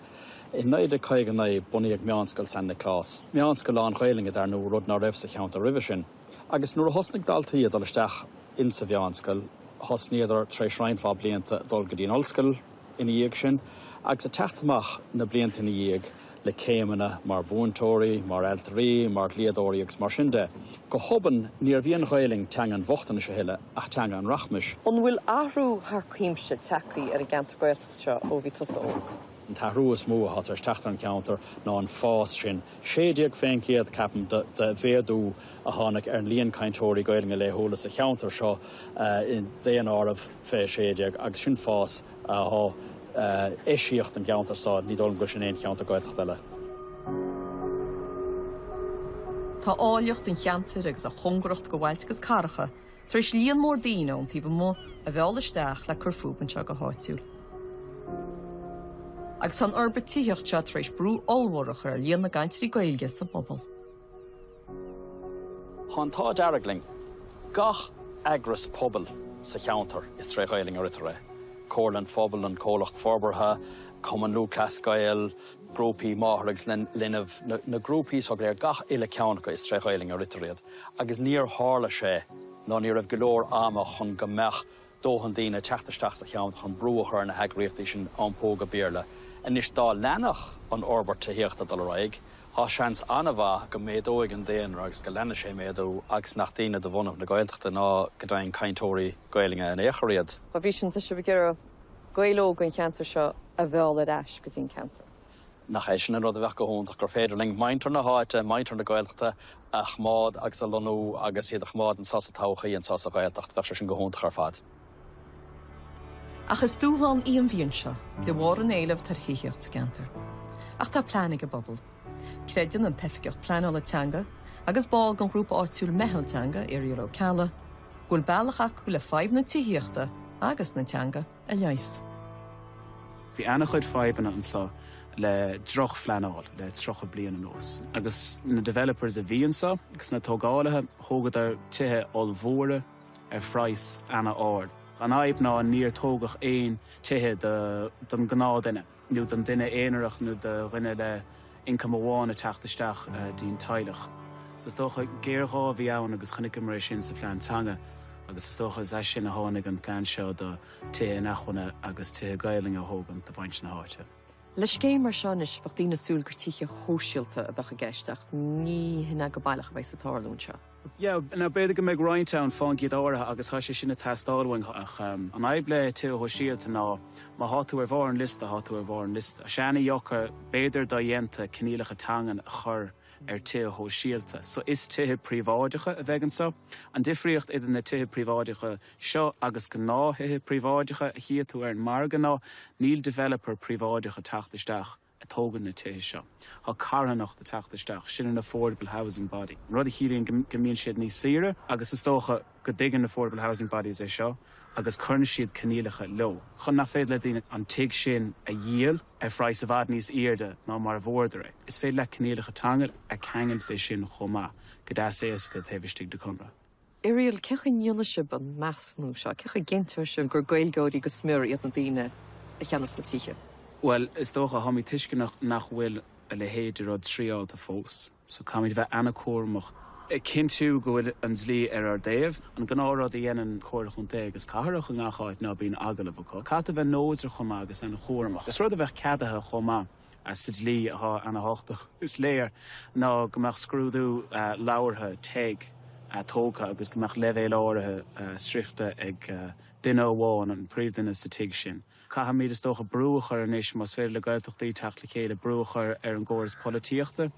In naide caig an naid bunaí ag meánscoil san na clás. Meánscoil an gailinge dar nó rud ná raibh sa cheantar ribh sin. Agus nuair a hosnig daltaí dul isteach in sa bheánscoil, hosníidir tréis reinfá blianta dul go dtíon olscoil ina dhéag sin, agus a teachtamach na blianta ina dhéag le céimena mar bhúntóirí, mar eltarí, mar líadóirí agus mar sin de. Go hoban níor bhíon gailing teanga an bhochtainna se heile ach teanga an rachmis. An bhfuil ahrú th cuimse tacaí ar a gceantar Gaeltacht seo ó bhí tusa óg. An tharú is mú hat ar teachtar an ceantar ná an fás sin. Séideag féin céad capan de bhéadú a tháinig ar an líon caintóirí gailinge le hóla sa cheantar seo in déan áramh fé séideag agus sin fás éisiíocht an ceantar sá ní dul go sin éon cheantar Gaeltacht eile. Tá áiliocht an cheantar agus a chungracht go bhailt agus caracha, tris líon mór daine an tíomh mó a bheolaisteach le curfúban se go háitiúil. Agus san orba tíocht se tris brú olmhórach ar líon na gaintirí gailge sa bobal. Tá dearagling, gach agras pobal sa cheantar is tre gailing ar itere. Cólan phobal an cólacht forbartha, Cumann Lucas Gael, grúpaí máthrags linmh na grúpaí so léir gach ile ceannacha is tre gailing ar iteriad. Agus níor hála sé ná ní raibh golóir ama chun go meach dóhan daine teachtasteach sa cheantar chun brúachar na heagríochtaí sin anpóga béarla. En is dá lenach an orbert te héachta dal raig, há seans anamha go méadóig an déan agus go lenne sé méadú agus nach daine do bhunamh na Gaeltachta ná go dain caintóirí gailinge an éachriad. Ba bhí sin tuise bhgéire gailóg an cheantar seo a bheála eis go dtín ceantar. Nach é sin an rud a bheith go hóntaach gur féidirling maintar na háite, maintar na Gaeltachta a chmád agus a lonú agus iad a chmád an sasa táchaí an sasa Gaeltacht bheith sin go hóntaach ar fad. Achas dúháin íon bhíonn seo, de bhór an éileh tar híocht ceantar. Ach tá plánig a bobbal. Creideann an tefigeocht plánála teanga, agus báil gan grúpa áitiúil mehalteanga ar Euro Cala, gúil bailach acu le 5 na tííochta agus na teanga a leis. Bhí anna chuid 5 an sa le droch flaáil le trocha blian an nos. Agus na developers a bhíon sa, agus na tógáilethe thógad ar tuthe olmhóra ar phráis anna áard. An aib ná níor tógach éon tuthe don gná duine. Nú don duine éanaach nó de rinne le income amháin a teachtasteach dín teilech. So stocha géirá bhí ann agus chunig mar sin sa phlántanga, agus stocha is sin a tháinig an plán seo do tuthe nachhaine agus tuthe gailing a thógam do bhaint na háite. Leis céimar seanis fach dtína súil gur tíe hóisiilta a bheitcha geisteach ní hinna go bailach bheith sa tálún seo. Ja, na beidir go méid Ryantown fan giad áirithe agus tá sé sinna testáhain ach an eble tú ho síalta ná má háú ar bhar an lista háú ar bhar an lista. Seanna jocha beidir dá dhéanta cnílacha tangan a chur ar tú ho síalta. So is tuthe príváidecha a bhegan sa. An difriocht idir na tuthe príváidecha seo agus go náthe príváidecha a hiadú ar an marga ná níl developer príváidecha tachtasteach a tógan na tuthe seo. Tá carhanach de tachtasteach sin an affordable housing body. Rud a híonn gomíonn siad níos saoire agus is tócha go dtí affordable housing bodies é seo agus churna siad cnílacha lo. Chun na féad le daine an tiig sin a díal ar phráis a bhd níos irde ná mar bhórdare. Is féad le cnílacha tangar a cheangan fé sin chomá go dá sé go taobhiste de conra. Irial cecha niola sib an measnú seo, cecha gintar sin gur gailgóirí go smúir iad na daine a cheannas na tíe. Well, is tócha ha mí tuisce nach bhfuil a le héidir rud tríáilta fós. So cá míid bheith anna córamach. Cinú go bhfuil an slí ar déobh, an gnárád a dhéanaan cóir chun té agus cathraach an gáchaid ná bíon agalah aá. Cata bheith nóidir chomá agus anna chóramach. Is rud a bheith ceadathe chomá a sa slí ath anna háchtach is léir ná gomach scrúdú láirthe teig tócha agus gomach levéil áirithe strichta ag duine bháin an príomhduine sa tiig sin. Caitha míad is tócha brúachar an isis mas féidir le gailteachtaí teachla chéile brúachar ar an ggóras polítíochta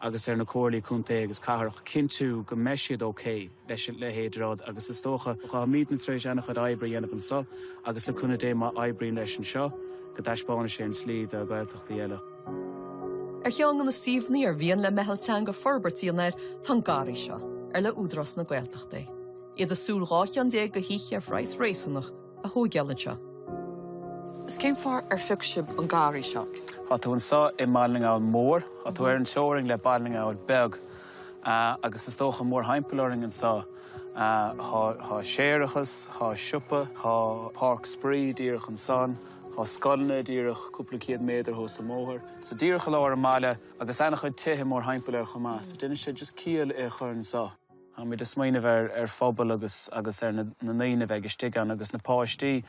agus ar na cóirlaí chunta agus cathrach cinú go meisiad ócé leis le héadrád agus is tócha chá míad na trééis anna chud eibrí dhéanamh an sa agus le chuna dé má eibrín leis an seo go daispána sé an slí a gailteachtaí eile. Ar cheangan na Stephenní ar bhíon le mehalteanga forbertíonair tan gáirí seo ar le údras na gailteachtaí. Iad a súlráith an dé go híe ar phráis réasannach a thógealaid seo. Is céim far ar ficsib an gáirí seach. Tá tú an sa I Mallingáil mór, tá tú ar an seoring le Ballingáil beg agus is tócha mór heimpelóring an sa. Tá séirechas, tá siúpa, tá Park Spree díirech an san, tá scolna díirech cúpla céad méadar ho sa móthir. So díirech leir an máile agus anna chud tuthe mór heimpelóir chomá. So duine sé just cíal é chur an sa. Tá mí is maoineh ar fphobal agus ar na naine bheith isteán agus na páistí.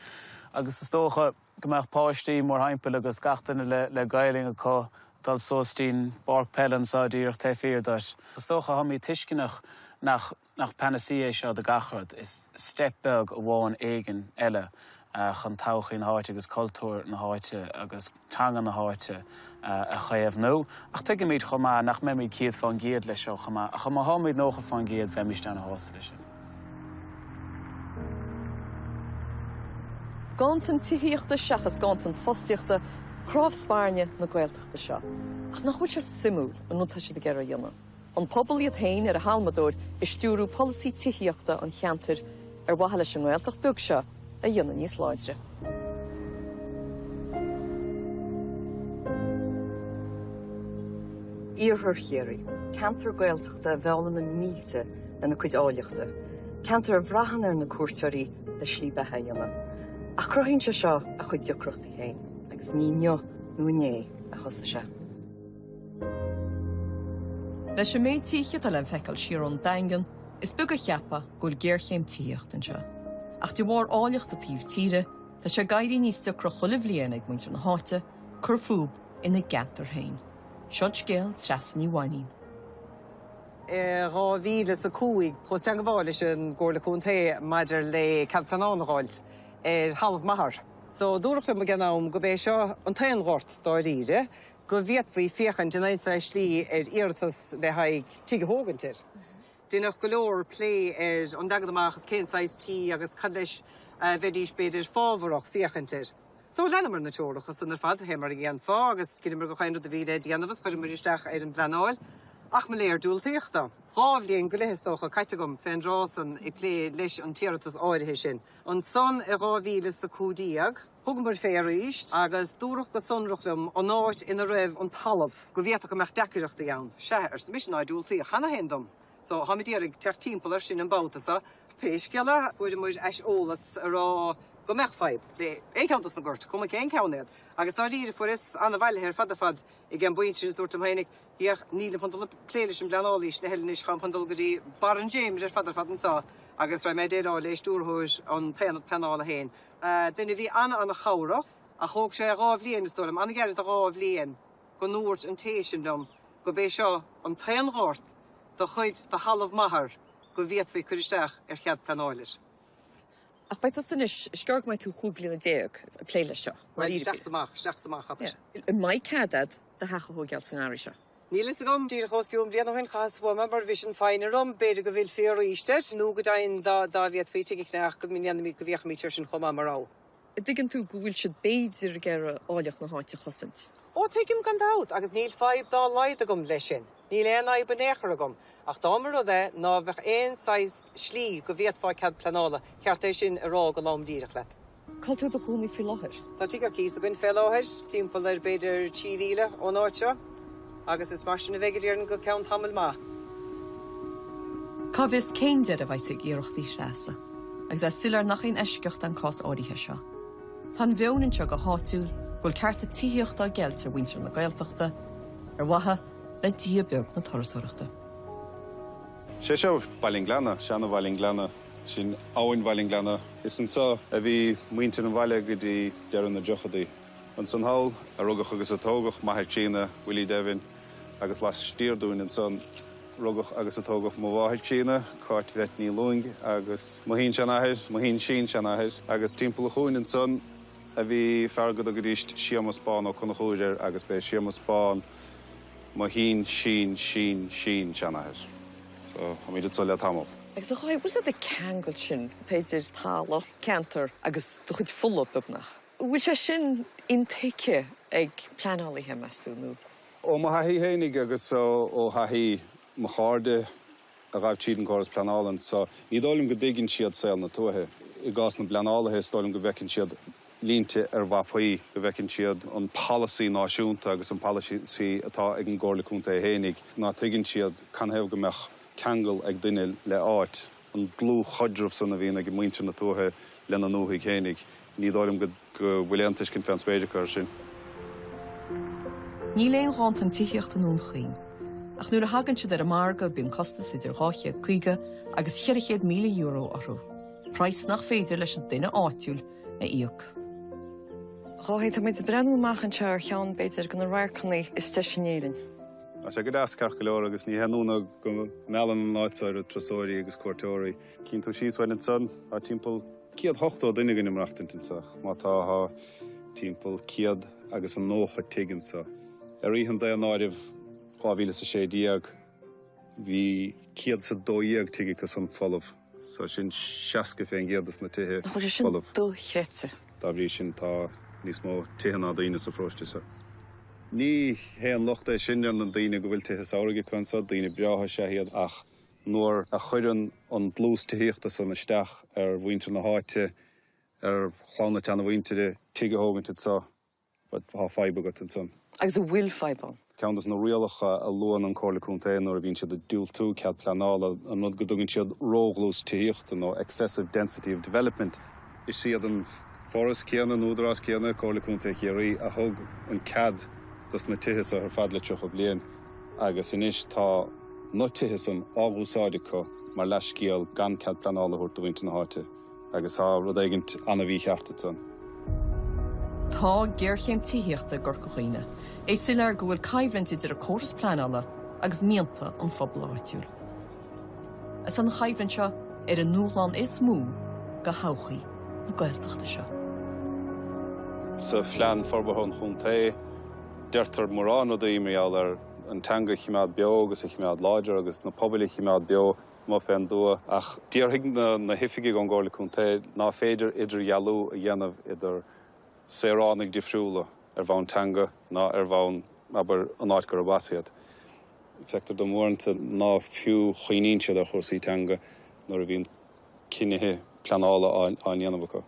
Agus is tócha gomach páistí mór heimpel agus gatainna le gailing aá dal sóstín barc pellan sa díirech te férdais. Is tócha ha mí tuiscinach nach panacea seo de gachrad is stepbeg a bháin éigen eile chun tauchaí na háite agus cultúr na háite agus tangan na háite a chaamh nó. Ach tuige míid chomá nach mé míid céad fan géad le seo chomá. A chumá hámid nócha fan géad bheith míiste na hásta lei sin. Gantan tííochta seachas gantan fostíochta chrámh Spáine na gailteachta seo. Ach nach chuid sé simúil an nutá si de gear dhéanana. An pobl iad hain ar a Halmadóir is stúrú policy tííochta an cheantar ar wahala sin gailteach bug seo a dhéanana níos láidre. Íorthar chéirí, ceantar gailteachta bheálan na mílte na chuid áileachta. Ceantar a bhrahan ar na cuairteirí le slí bethe dhéanana. Ach crohinn se seo a chuid deocrochtaí hain, agus nío nuné a chosta se. Leis sem méid tíche tal an feiceil siar an daingan, is bug a cheappa gúil géirchéim tíochtan seo. Ach dí bhór áileachta tíomh tíre, tá sé gaiirí níos deocro chulah líana ag muintear na háite, chur fúb ina gantar hain. Seod scéal treasan í bhainín. Rá bhíle sa cúig, chus teanga bhála sin ggóla cúnta maidir le Campananáil half mahar. So dúachta me gannám go bé seo an tain ghort dá ríide, go bhíad faoi féchan den éisra slí iartas le haig tuige hógantir. Dúnach go leor plé an dagad amachchas cén sais tí agus cad leis bheitís beidir fábharach féchantir. So lenamar na teorachas an ar fad hémar ghéan fá agus cinimar go chainú a bhíle déanamhas chuir maristeach ar an blanáil. Ach me léir dúiltaíochta. Rábhlíonn go leithsocha caiitegum féin rásan I plé leis an tíaratas áirithe sin. An son I rábhíle sa cúdaíag, thugam mar féaríist agus dúrach go sonrachlumm an áit ina raibh an talamh go bhíata go meach deicireachta ann. Seair sa misná dúiltaí chana hendom. So ha mi dírig tear timpplair sin an bátasa, péisceala fuidir muid eis ólas rá go meachfaib le écantas na gurt, cum cén ceannéad. Agus ná díidir furis anna bhaile ar fad a fad I gceann buintir dúirt am hénig íoch níla pandal pléile sin bleanálís na heilnis chun pandal gorí Baron James ar fad an sa agus ra mé déadá leis dúrthúis an peanad penála héin. Duine bhí anna chárach A chóg sé ráh líon is dóm, anna gead a ráh líon go nuairt an téisian dom, go bé seo an taonráirt do chuid de halamh maithar go bhíadfaí chuisteach chead planáilis. Ach beit san is scearg mai tú chuúb lína déag a pléile seo. Steach samach. Mai cadad de hacha ho geall san áiri seo. Nílas gom dír chosciúm blian hin chas bhma mar vision feinerum, beidir go bhfuil fér ístes, nó go dain da bhíad féite cneach go míanana mí go bhíoch mí tusin chomá marrá. Digan tú go bhfuil siad béidir gur áileach na háite chosint. Ó tuigim gan dát, agus níl feib dá leid a gom leis sin. Níl éana i benéchar a gom. Ach dámar o dde, ná bheith éon sais slí go bhíad fáid cad planála, ceart é sin ará go lám díreach le. Call tú do chuúnaí fi láthir? Tá tí gur cís a gin fé láthir, timppla ar beidir 10,000 ó náitse, agus is mar sin na bheigedíarn go ceann tamil má. Cá bhís céin dead a bhaid sig iarachtaí sreasa, agus é silar nach on eisceocht an cás áirithe seo. Tá bheonan seo go háitiúil ghfuil cearta tííochta geilt ar bhaintear na Gaeltachta ar watha le dia beag na Torasóireachta. sé seo bhailín gleanna, seanna bhailín gleanna, sin áhain bhailín gleanna. Is an sa a bhí muinte an bhaile go dtí dearan na deochadaí. An san hall a rugach agus a tógach maithir Tína, Willie Devin, agus las stíorúin an san rugach agus a tógach má bháthir Tína, cáit bheit ní luing, agus mohín sean ahir, mohín sin sean ahir, agus timppla chuin an san a bhí fergad a gríist siamas bán ó chuna chúidir agus bé siamas bán mohín sin sean ahir. So, ha mi dut le tamil. Agus a cháid, bwys ydy cangol sin, peidir talo, cantar, agus do chud full bybnach. Wyl se sin un teice ag planoli he mestw nhw? O ma hahi heinig agus o hahi macharde a raibh tíd an choras planálan, so ní dólim go diginn siad saoil na tuathe. I gás na planálathe dólim go bhecinn siad línte ar bhapaí, go bhecinn siad an policy náisiúnta agus an policy atá ag an gcóirla cúnta hénig. Ná tuiginn siad can hebh go meach cangol ag duine le áit, an glú chodrumh san a bhíon ag muinte na tuathe lena nóigh hénig. Ní dólim go bhfuileantais cin fans beidir chuir sin. Ní léon gáint an tííocht an únchaoin, ach nuair a hagann siad ar a marga bíon costas idir 8 agus 400 milliún euro arú. Price nach féidir leis an duine áitiúil a íoc. Ráid a méid brenn machchan se ar cheann beidir go na raircannaí is teisinéirin. A sé go deas ceach go leor agus ní henúna go melan áitsáir a trasóirí agus cuairteoirí. Cinn tú síoshain an san a timppla ciad 8 duine gan imreachtaintinsa, má tá timppla ciad agus an nócha tiiginsa. Ar íhan da an áirimh 2016 bhí ciad sa 2 tiigi go san folamh, so sin 60 féin géadas na tithe folamh. Sin dúchréite. Tá bhrí sin tá níos mó tihanna daine sa fróiste. Ní héan lochta sin an daine go bhfuil tithe saoirigh chuinsa, daine breátha sé hiad ach nuair a chuireann an dlús tííochta san isteach ar bhainte na háite ar chlána teanna bhainte tiige hógannta sa, há feibe go an san. Agus a bhfuil feibán. Ceantas na rialacha a luan an cóirla cúnta nuair a bhíonn siad a dúil tú cead planála an rud go dtugann siad róglús tííochta nó excessive density of development. Is siad an forras céanna núdarrás céanna cóirla cúnta chéirí a thug an cad dus na tithe ar fadla tucha blian agus inis tá nó tithe an ágúsáidecha mar leis cíal gan cead planála thuirta bhainte na háite agus tá rud éigent anna bhí cheartta san. Tá ggéirchéim tííochta gorcochaoine, é silar go bhfuil caibhlann idir a córas planála agus mianta an phobal áitiúil. Is an chaibhlann seo ar an núláán is mú go háchaí na Gaeltachta seo. Sa phlean forbarthón chunta deirtar mórrán ó daoimeáil ar an teanga chiimead beo agus a chiimead láidir agus na poblaí chiimead beo má féin dua ach díorthaigh na hifiigh an gcóirla cúnta ná féidir idir gealú a dhéanamh idir séránnig difriúla ar bhain teanga ná ar bhain aber an áit gur a bhaisiad. Feictar do mórnta ná fiú chuoinín siad ar chósaí teanga nuair a bhíon cinethe planála an dhéanamh acu.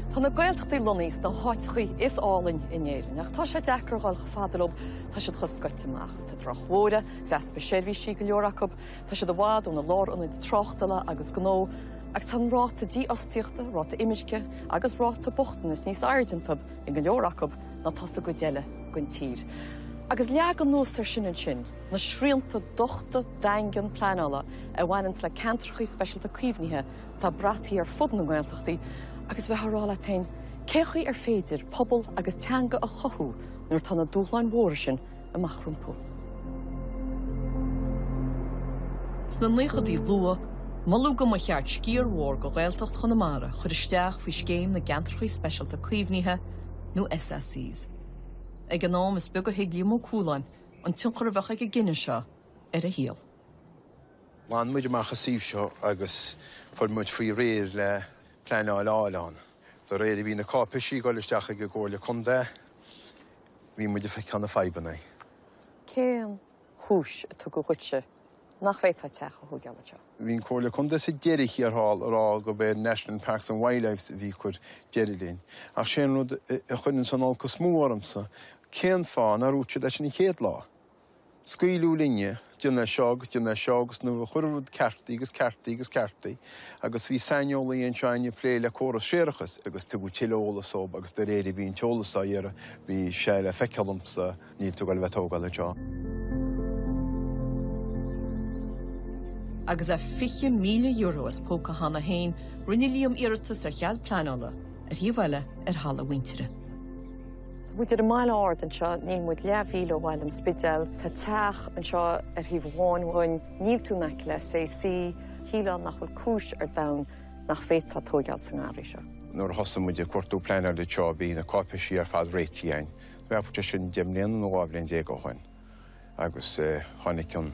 Tá na Gaeltachtaí lonís na háitichaí is álainn inéirin, ach tá sé deacraáil go fadalób tá siad chuscoiteach. Tá trochmóra, glaspa sérví sí go leorachab, tá siad a bhád ó na lár onna trochtala agus gnó, agus tan ráta dí ostíochta, ráta imiisce, agus ráta bochtan is níos airdintab in go leorachab na tasa go déile gon tír. Agus leag an nóstar sin na srialta dochta daingan planala a bhhainans le cantrachaí speisialta cuimhnithe tá brataí ar fud na Gaeltachtaí agus bheith thrála tain cechaí ar féidir pobl agus teanga a chothú nuair tá na dúchláin mhóra sin amach rúmpó. Sna néchadí lua, malú go mar cheart scíor mhór go Gaeltacht Chonamara chur isteach faoi scéim na cantrachaí speisialta cuimhnithe nó SSCs. Ag an nám is bu go héag líomó cúláin an tunchar a bhecha go gine seo ar a híal. Bhain muidir mar chasíomh seo agus fuil muid faoi réir le pleanáil áileán. Do réir bhí na cápaisí go isteach go ggóir le chunda, bhí muidir feic chuna feibanna. Céan chúis atá go chuite nach féitá teach a thugeala seo. Bhín cóir le chunda sa deireachí ar hall ará go bhéir National Parks and Wildlife bhí chuir deirilín. Ach sin rud a chuinn san áil go smú ormsa, céan fáin ar úte leis sin chéad lá. Scaoilú linne, dúna seog, agus nó churúd ceartaí agus bhí sainneolaí an seine plé le córas séirechas agus tu bú tiileolalas sób agus de réidir bhíon teolasá dhearra bhí sé le feicealamsa níl tú gail bheittógáil le teo. Agus a €50,000 as póca hána hain rinne líam iiritas ar cheall planála ar híomhile ar hala wintere. Muidir a máile áard an seo níl muid leabhíle bhhail an spidal, tá teach an seo ar híomháin níl tú neic le SAC, híleán nach bhfuil cúis ar dam nach féad tá tógeall san áirí seo. Nuair thosa muidir cuairtú pleanáil le teo bhí na cápaisí ar fad réitiíin, bheapte sin deimlíon nó bháblíonn dé go chuin. Agus tháinig an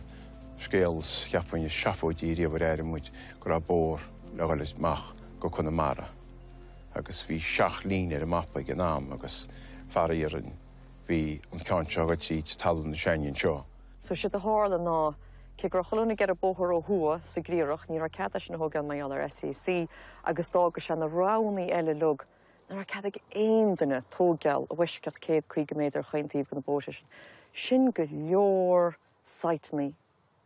scéals cheappainne seapóidí riamh éir muid go ra bór le gaile mach go Conamara. Agus bhí 7 lín ar a mappa ag an am agus faríaran bhí an cáintse go tíd talann na seanin seo. So si a hála ná ce gur cholúna gar a bóthir ó thua sa gríoch ní ar ceada sin thugan maiall ar SAC agus dága se na ránaí eile lug nar ar cead ag aon duine tógeall a bhuisceat 150 méadar chaintíomh go na bóise sin go leor saitnaí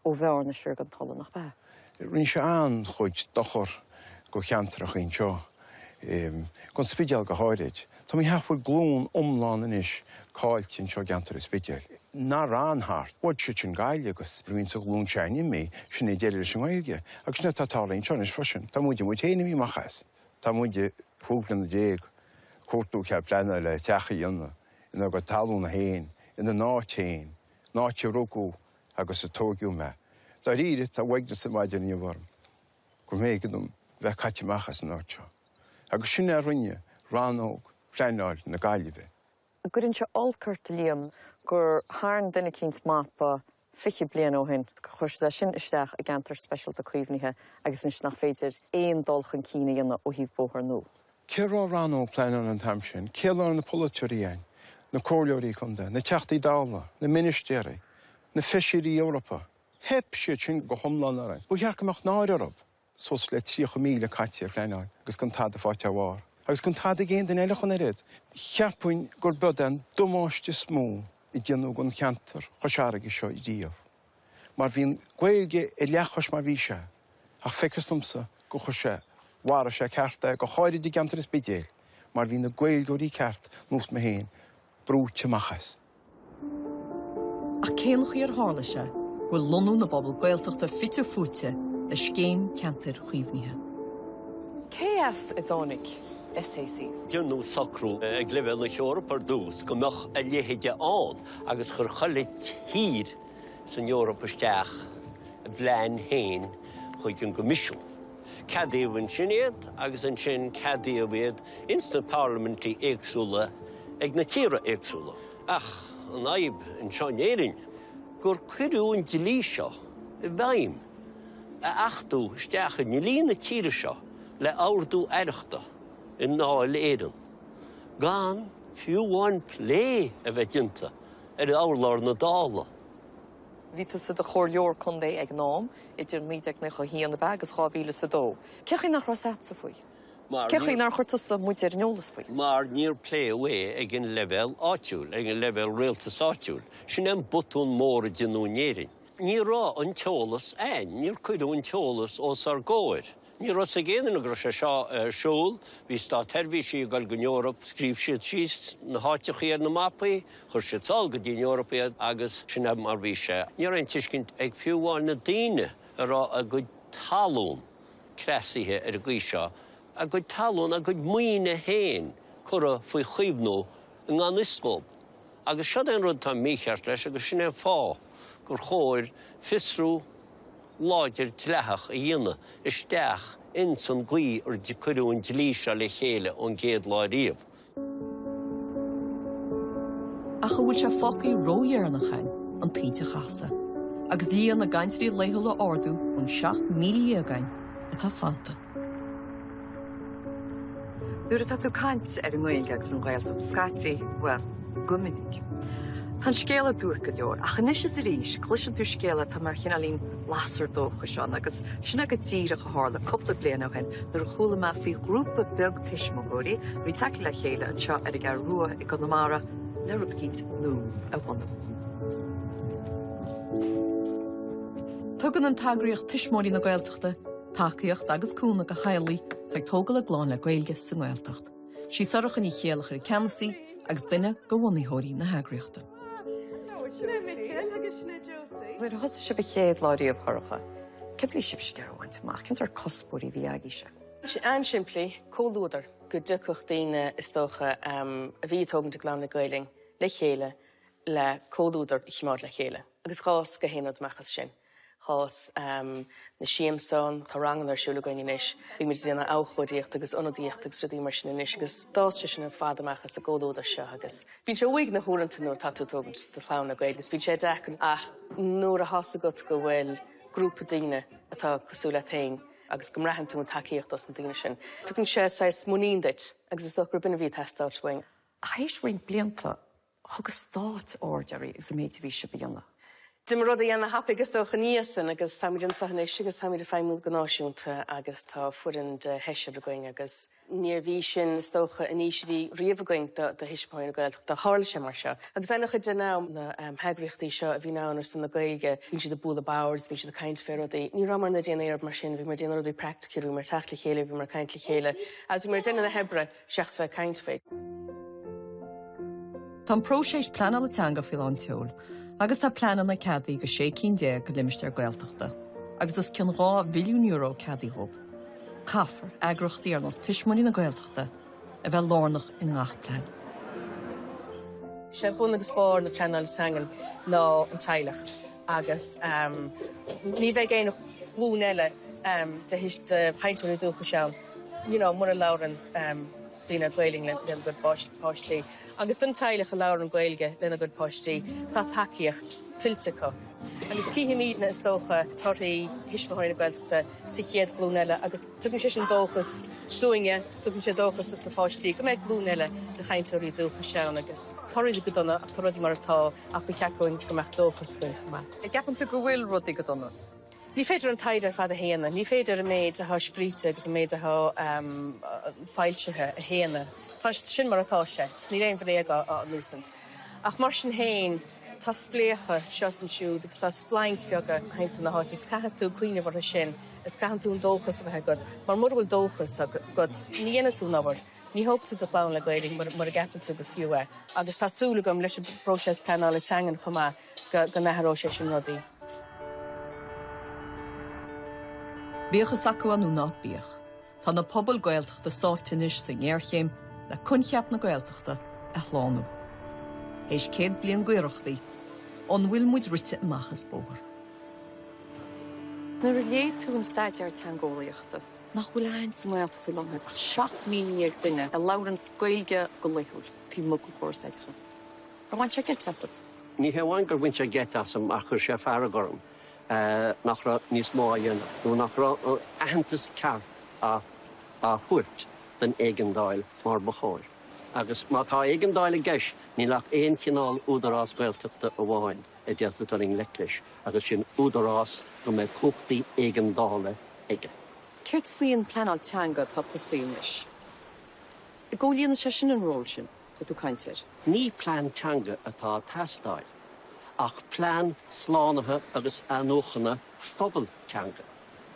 ó bhear na siúr an talla nach bheith. Rinn se an chuid dochar go cheantarach on seo. Gon spideal go háirid. Tá mí heaffuil glún omláin inis cáiltín seo geantar is spideal. Ná ránthart, bud si sin gaiile agus rinn sa glún teine mé sin é déidir sin ghilge, agus na tátálainn seo is freisin. Tá muide mu téine mí machas. Tá muide thuúglan na déag cuatú ceap pleanna le techa dionne, ina go talún na héin, ina nátéin, náte rócú agus a tógiú me. Tá ríide tá bhaigna sa maidir ní bharm. Go mégadm bheith caite machas an áirteo. Agus sin ar rinne ránóg pleanáil na gaiileh. Gurinn se allcurta líam gur háan duine cíns mapa 50 blian ó hin, go chuir le sin isteach a gantar speisialta cuimhnithe agus nis nach féidir éon dulchan cína dhéanana ó híomh bóthar nó. Cirrá ránóg pleanáil an tam sin, célar na politeíin, na cóirleoirí chunda, na teachtaí dála, na ministéirí, na feisiirí Eorpa. Heb siad sin go thomláin arainn. Bú chearcamach náir arab, sos le 3,000 caite ar pleanáil, agus gon tada fáte bhhar. Agus gon tada géan den eile chun éad. Cheappainn gur bedan domáiste smó I déanú gon cheantar chosearagaí seo I díomh. Mar bhín gaeilge I leachas mar bhí sé, ach fecastumsa go chose, mhara sé cearta go cháirid I geantar is bidéil, mar bhín na gaeilgóirí ceart nús me héin, brúte machas. Ach céanach ar hála se, bhfuil lonú na bobbal gaeltachta fitte fúte le scéim ceantar chuimhnithe. Céas I dónig SACs. Dúnú sacrú ag leibh na Eorpa ar dús go meach a léhéide an agus chur cholit hír san Eorpa isteach bléin héin chuig an gomisisiú. Cadíomhann sin iad agus an sin cadíomhéad instant parliamentary éagsúla ag na tíre éagsúla. Ach, an aib an seanéirin gur cuireún dilí seo I bhaim a achtú isteach a nílína tíre seo le áardú airachta in náil éan. Gan fiúháin plé a bheith dinta álar na dála. Vítas sa de chóir leor chun é ag nám, idir míideag na híana bag agus 2,000 sa dó. Cechaí nach rosat sa faoi? Cechaí nach chuirtas sa muidir neolalas faoi? Mar níor plé away ag an level áitiúil, ag an level réaltas áitiúil. Sin an butún mór a dinú néirin. Ní rá an teolalas níor cuireú an teolalas os ar góir. Ní ros a géanana gur sé seo siúl, hí tá terbhí sí gal go Eorop, scríb siad síos na háiteach ar na mappaí, chur siad sáil go dtíon Eorpaíad agus sin mar bhí sé. Ní raon tuiscint ag fiúháin na daoine ará a go talún cresaithe ar a gcuí seo, a go talún a go muoine héin cura faoi chuimhnú in an iscóp. Agus seo an rud tá mícheart leis agus sin é fá gur chóir fisrú láidir tleachach a dhéine isteach in san gcuí ar cuireún dlíise le chéile ón géad láiríomh. A bhfuil se focaí ródhearnachain an tríte chasa, agus líon na gaiintirí léithúla ordú ón 7,000,000 again atá fanta. Nuair atá tú caint ar an Gaeilge agus an Ghaeltacht scátaí, well, go minic. Tá scéala dúr go leor, a chanis is a rís, cluisean tú scéala tá mar chinálín lasar dócha seán, agus sinna go tíre go hála coppla bliana hen nuair a chúla má fí grúpa beg tiismógóirí, rí taci le chéile an seo ar a gar rua i Connemara le rud cínt nú a bhana. Tugann an tagraíocht tiismóirí na Gaeltachta, tacaíocht agus cúna go haalaí ag tógal a gláin le Gaeilge sa Gaeltacht. Sí sorachan í chéalach ar Ceannasaí agus duine go bhhaíthóirí na heagraíochta. Zuir hosta se chéad láiríomh thorcha. Cad bhí sib scearhaint amach, cinn ar cospóirí bhí agé se. sé an siimplí cóúidir go duchucht daine is tócha a bhí tógan de glán na Gaeilge le chéile le cóúidir i chimáid le chéile. Agus chás go héanad mechas sin. Chás na siamsán, tá rangan ar siúla goin inis, bhí mar déanana áchodíocht agus onadíocht agus rudí mar sin inis, agus dáiste sin an fadamachas a gódóidir seo agus. Bhín sé bhuaig na húranta nuair tatú tógan de chlán na Gaeilge, bhín sé dechan ach nuair a hasagat go bhfuil grúpa daine atá cosúla tain agus go mrahan tú an takeíocht os na daine sin. Tugann sé 6 muín deit agus is doch gur bina bhí testáilt bhain. A hééis roiin blianta chugus stát ordearí agus a méid bhí se beanna. Dim rud a dhéanana hapa agus dócha níosan agus táidir sahannéis agus táidir féimúil go náisiúnta agus tá fuan de heise going agus níor bhí sin tócha a níos bhí riomhgoing de hiispáin na Gaeltacht de hála sé mar seo. Agus éile chu dená na heagraíochtaí seo a bhí nánar san na Gaeilge, bhí si de búla báirs, bhí si de caint féródaí. Ní ramar na déana ar mar sin, bhí mar déana rudí practicúú mar teachla chéile, bhí mar caint le chéile. As bhí mar déana na hebre seachs bheith caint féid. Tá próséis pleanal le teanga fi an teol, agus tá pleanan na cadaí go 6,000 go limistéar Gaeltachta, agus is cin €2 billiún cadaí hób. Caafar agrachtaí ar nos tiismóí na Gaeltachta a bheith lárnach in ngach plean. sé buna agus spór na pleanal sangan ná an teilech agus ní bheith géanach lún eile de his de haintúna dúcha seán. Mura láran dína Gaeilge lena go páistí. Agus don teilech a láran Gaeilge lena go páistí tá takeíocht tiltecha. Agus cíhí míadna is dócha tartaí hiismóirí na Gaeltachta sa chéad glún eile agus tugann sé sin dóchas dúinge, tugann sé dóchas na páistí, go méid glún eile de chaintúirí dúcha seán agus taríidir go donna ach taríidir mar atá ach bu cheacúin go meach dóchas fuich má. I gapan tú go bhfuil rudí go donna. Ní féidir an taidir fad a héana, ní féidir a méid a thá scríte agus a méid a thá fáiltethe a héana. Tá sin mar atá sé, ní réon bhréag a lúsant. Ach mar sin héin, tá spléacha seos an siúd, agus tá spláin feaga heimpa na háit, is caithead tú cuioine bhar sin, is caithead tú an dóchas a bheit god, mar mur bhfuil dóchas a god, ní dhéana tú nábhar. Ní hope tú do plán le Gaeilge mar a gapan tú go fiú agus tá súla gom leis próses pleanal le teangan chumá go nethró sé sin rudaí. Bíochas acu anú ná bíoch. Tá na pobl Gaeltachta sáitinis sa ngéirchéim le cuncheap na Gaeltachta a chlánú. Éis 100 bliain gaoireachtaí, an bhfuil muid rite amachchas bóthar. Nuair a léad tú an stáid ar teangólaíochta, nach bhfuil aon sa Gaelta fi lomhair ach 7,000,000 duine a láran Gaeilge go léithúil tí mo go chóirsaidechas. Bhain sé get asad. Ní heháin gur bhain sé get asam a chur sé fear a gorm. Nach ra níos máin nó nach ra ahantas ceart a chuirt den éigendáil mar bachóir. Agus má tá éigendáil a gceist, ní lech éon cinál údarrás Gaeltachta a bháin a déalú taring leiclis, agus sin údarrás go mé cúchtaí éigendála aige. Ceirt faoin pleanal teanga tá fasúnis. I ggólíonn sé sin an ról sin, go tú caintear. Ní plean teanga atá testáil, ach plean slánathe agus anóchanna phobal teanga.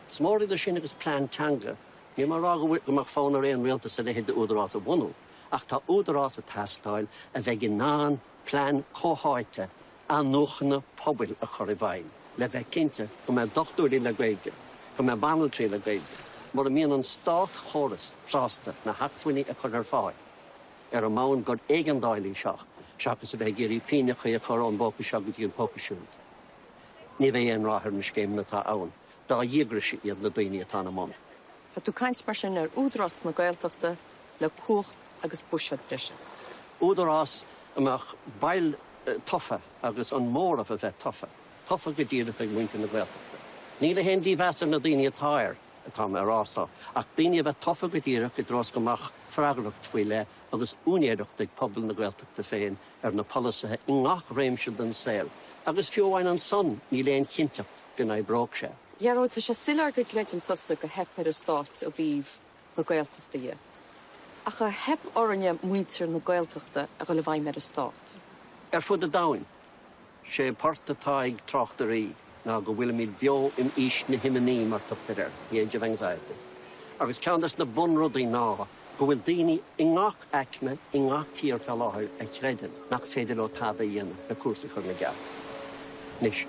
Smór idir sin agus plán teanga, ní mar rá go mar fáin ar éon réalta sa lehéad údarrás a bhhanú, ach tá údarrás a testáil a bheith ná plán cóháite an nuachna pobail a chur i bhain. Le bheith cinnte go mé dochtúirí le gaige, go mé banaltrí le gaige, mar a míon an stát choras sásta na hacfuinní a chur ar fáil. Ar a mán god éigeandáilí seach, seachas a bheith géirí píine chu a chur an bóca seach go dtíon pócasúd. Ní bheith éon ráthir na scéim natá ann, dá dhiagraisi iad na daoine atá na món. Tá tú caint mar sin ar údarrás na Gaeltachta le cuacht agus buisiad breise. Údarrás amach bail tofa agus an mór a bheith tofa. Tofa go dtíad a muinte na Gaeltachta. Ní le hen díhheasar na daoine atáir atá ar rásá, ach daoine bheith tofa go dtíad go drás gomach freagalacht faoi le agus únéireacht ag pobl na Gaeltachta féin ar na polisathe i ngach réimse den saoil. Agus fiúhhain an son ní léon cinteacht go na bróg sé. Jaró tá sé silar go gleitin tusa go hep ar a stát ó bhíh na Gaeltachta dhé. Ach a hep orne muintir na Gaeltachta a go le bhaim ar a stát. Ar fud a dain, sé páirtatá ag trochtarí ná go bhfuil míad beo im ís na himiní mar tuptar the age of anxiety. Agus ceantas na bunrudaí ná go bhfuil daoine i ngach eicme i ngach tíar fel láthir ag chreidan nach féidir ó tada dhéana na cuasa chur na gceall. Nis,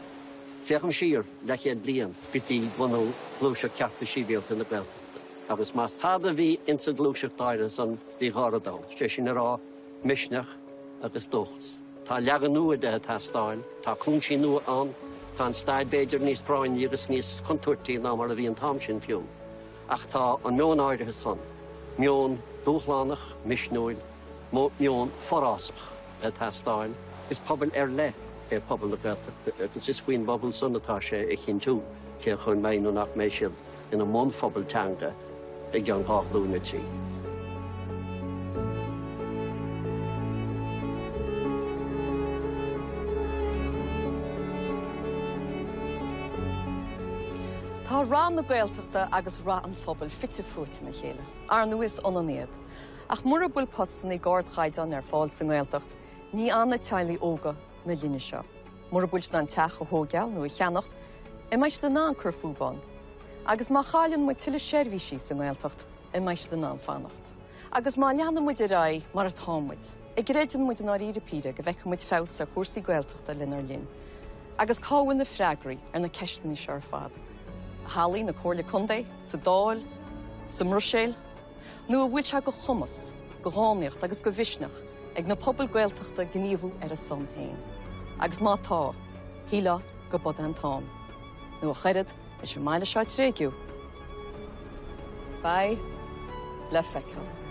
fecham siar le chéad blian go dtí bhunú glúiseach ceachta síbéalta na Gaeltachta. Agus más tada bhí insa glúiseach daire san bhí gáradán, sé sin rá misneach agus dóchas. Tá leagan nua de testáil, tá cúnsí nua an, tá an staid béidir níos práin agus níos contúirtaí ná mar a bhí an tam sin fiún. Ach tá an meón áirithe san, meón dúchlánach, misnúil, meón forrásach de testáil, is pobl ar le ar pobl na Gaeltachta, agus is faoin bobl san atá sé i chin tú, cé chun méinú nach mé siad ina món phobal teanga i gan háchlúna tí. Tá rá na Gaeltachta agus rá an phobal fitte fuairte na chéile. Ar nuas ionanéad. Ach mura bhfuil postan i gáard chaidan ar fáil sa Gaeltacht, ní anna teilí óga na líne seo. Mura bhfuil na an teach a thógeall nó i cheannacht, i meis den ná cur fúbán. Agus má cháileann mu tuile seirbhísí sa Gaeltacht, i meis den ná fannacht. Agus má leanna muid a rá mar a támuid. I gréidir muid an áíre píre go bheith muid fés a chósaí Gaeltachta linar linn. Agus cáhain na freigraí ar na ceistení seo ar fad. Hálí na cóirla condé, sa dáil, sa mrúséil, nó a bhfuil se go chumas, go háneocht agus go bhisneach ag na pobl Gaeltachta gníomhú ar a son hain. Agus má tá, híla go bod an tám. nó a cheirid is sem meile seit régiú. Bei le feiceáil.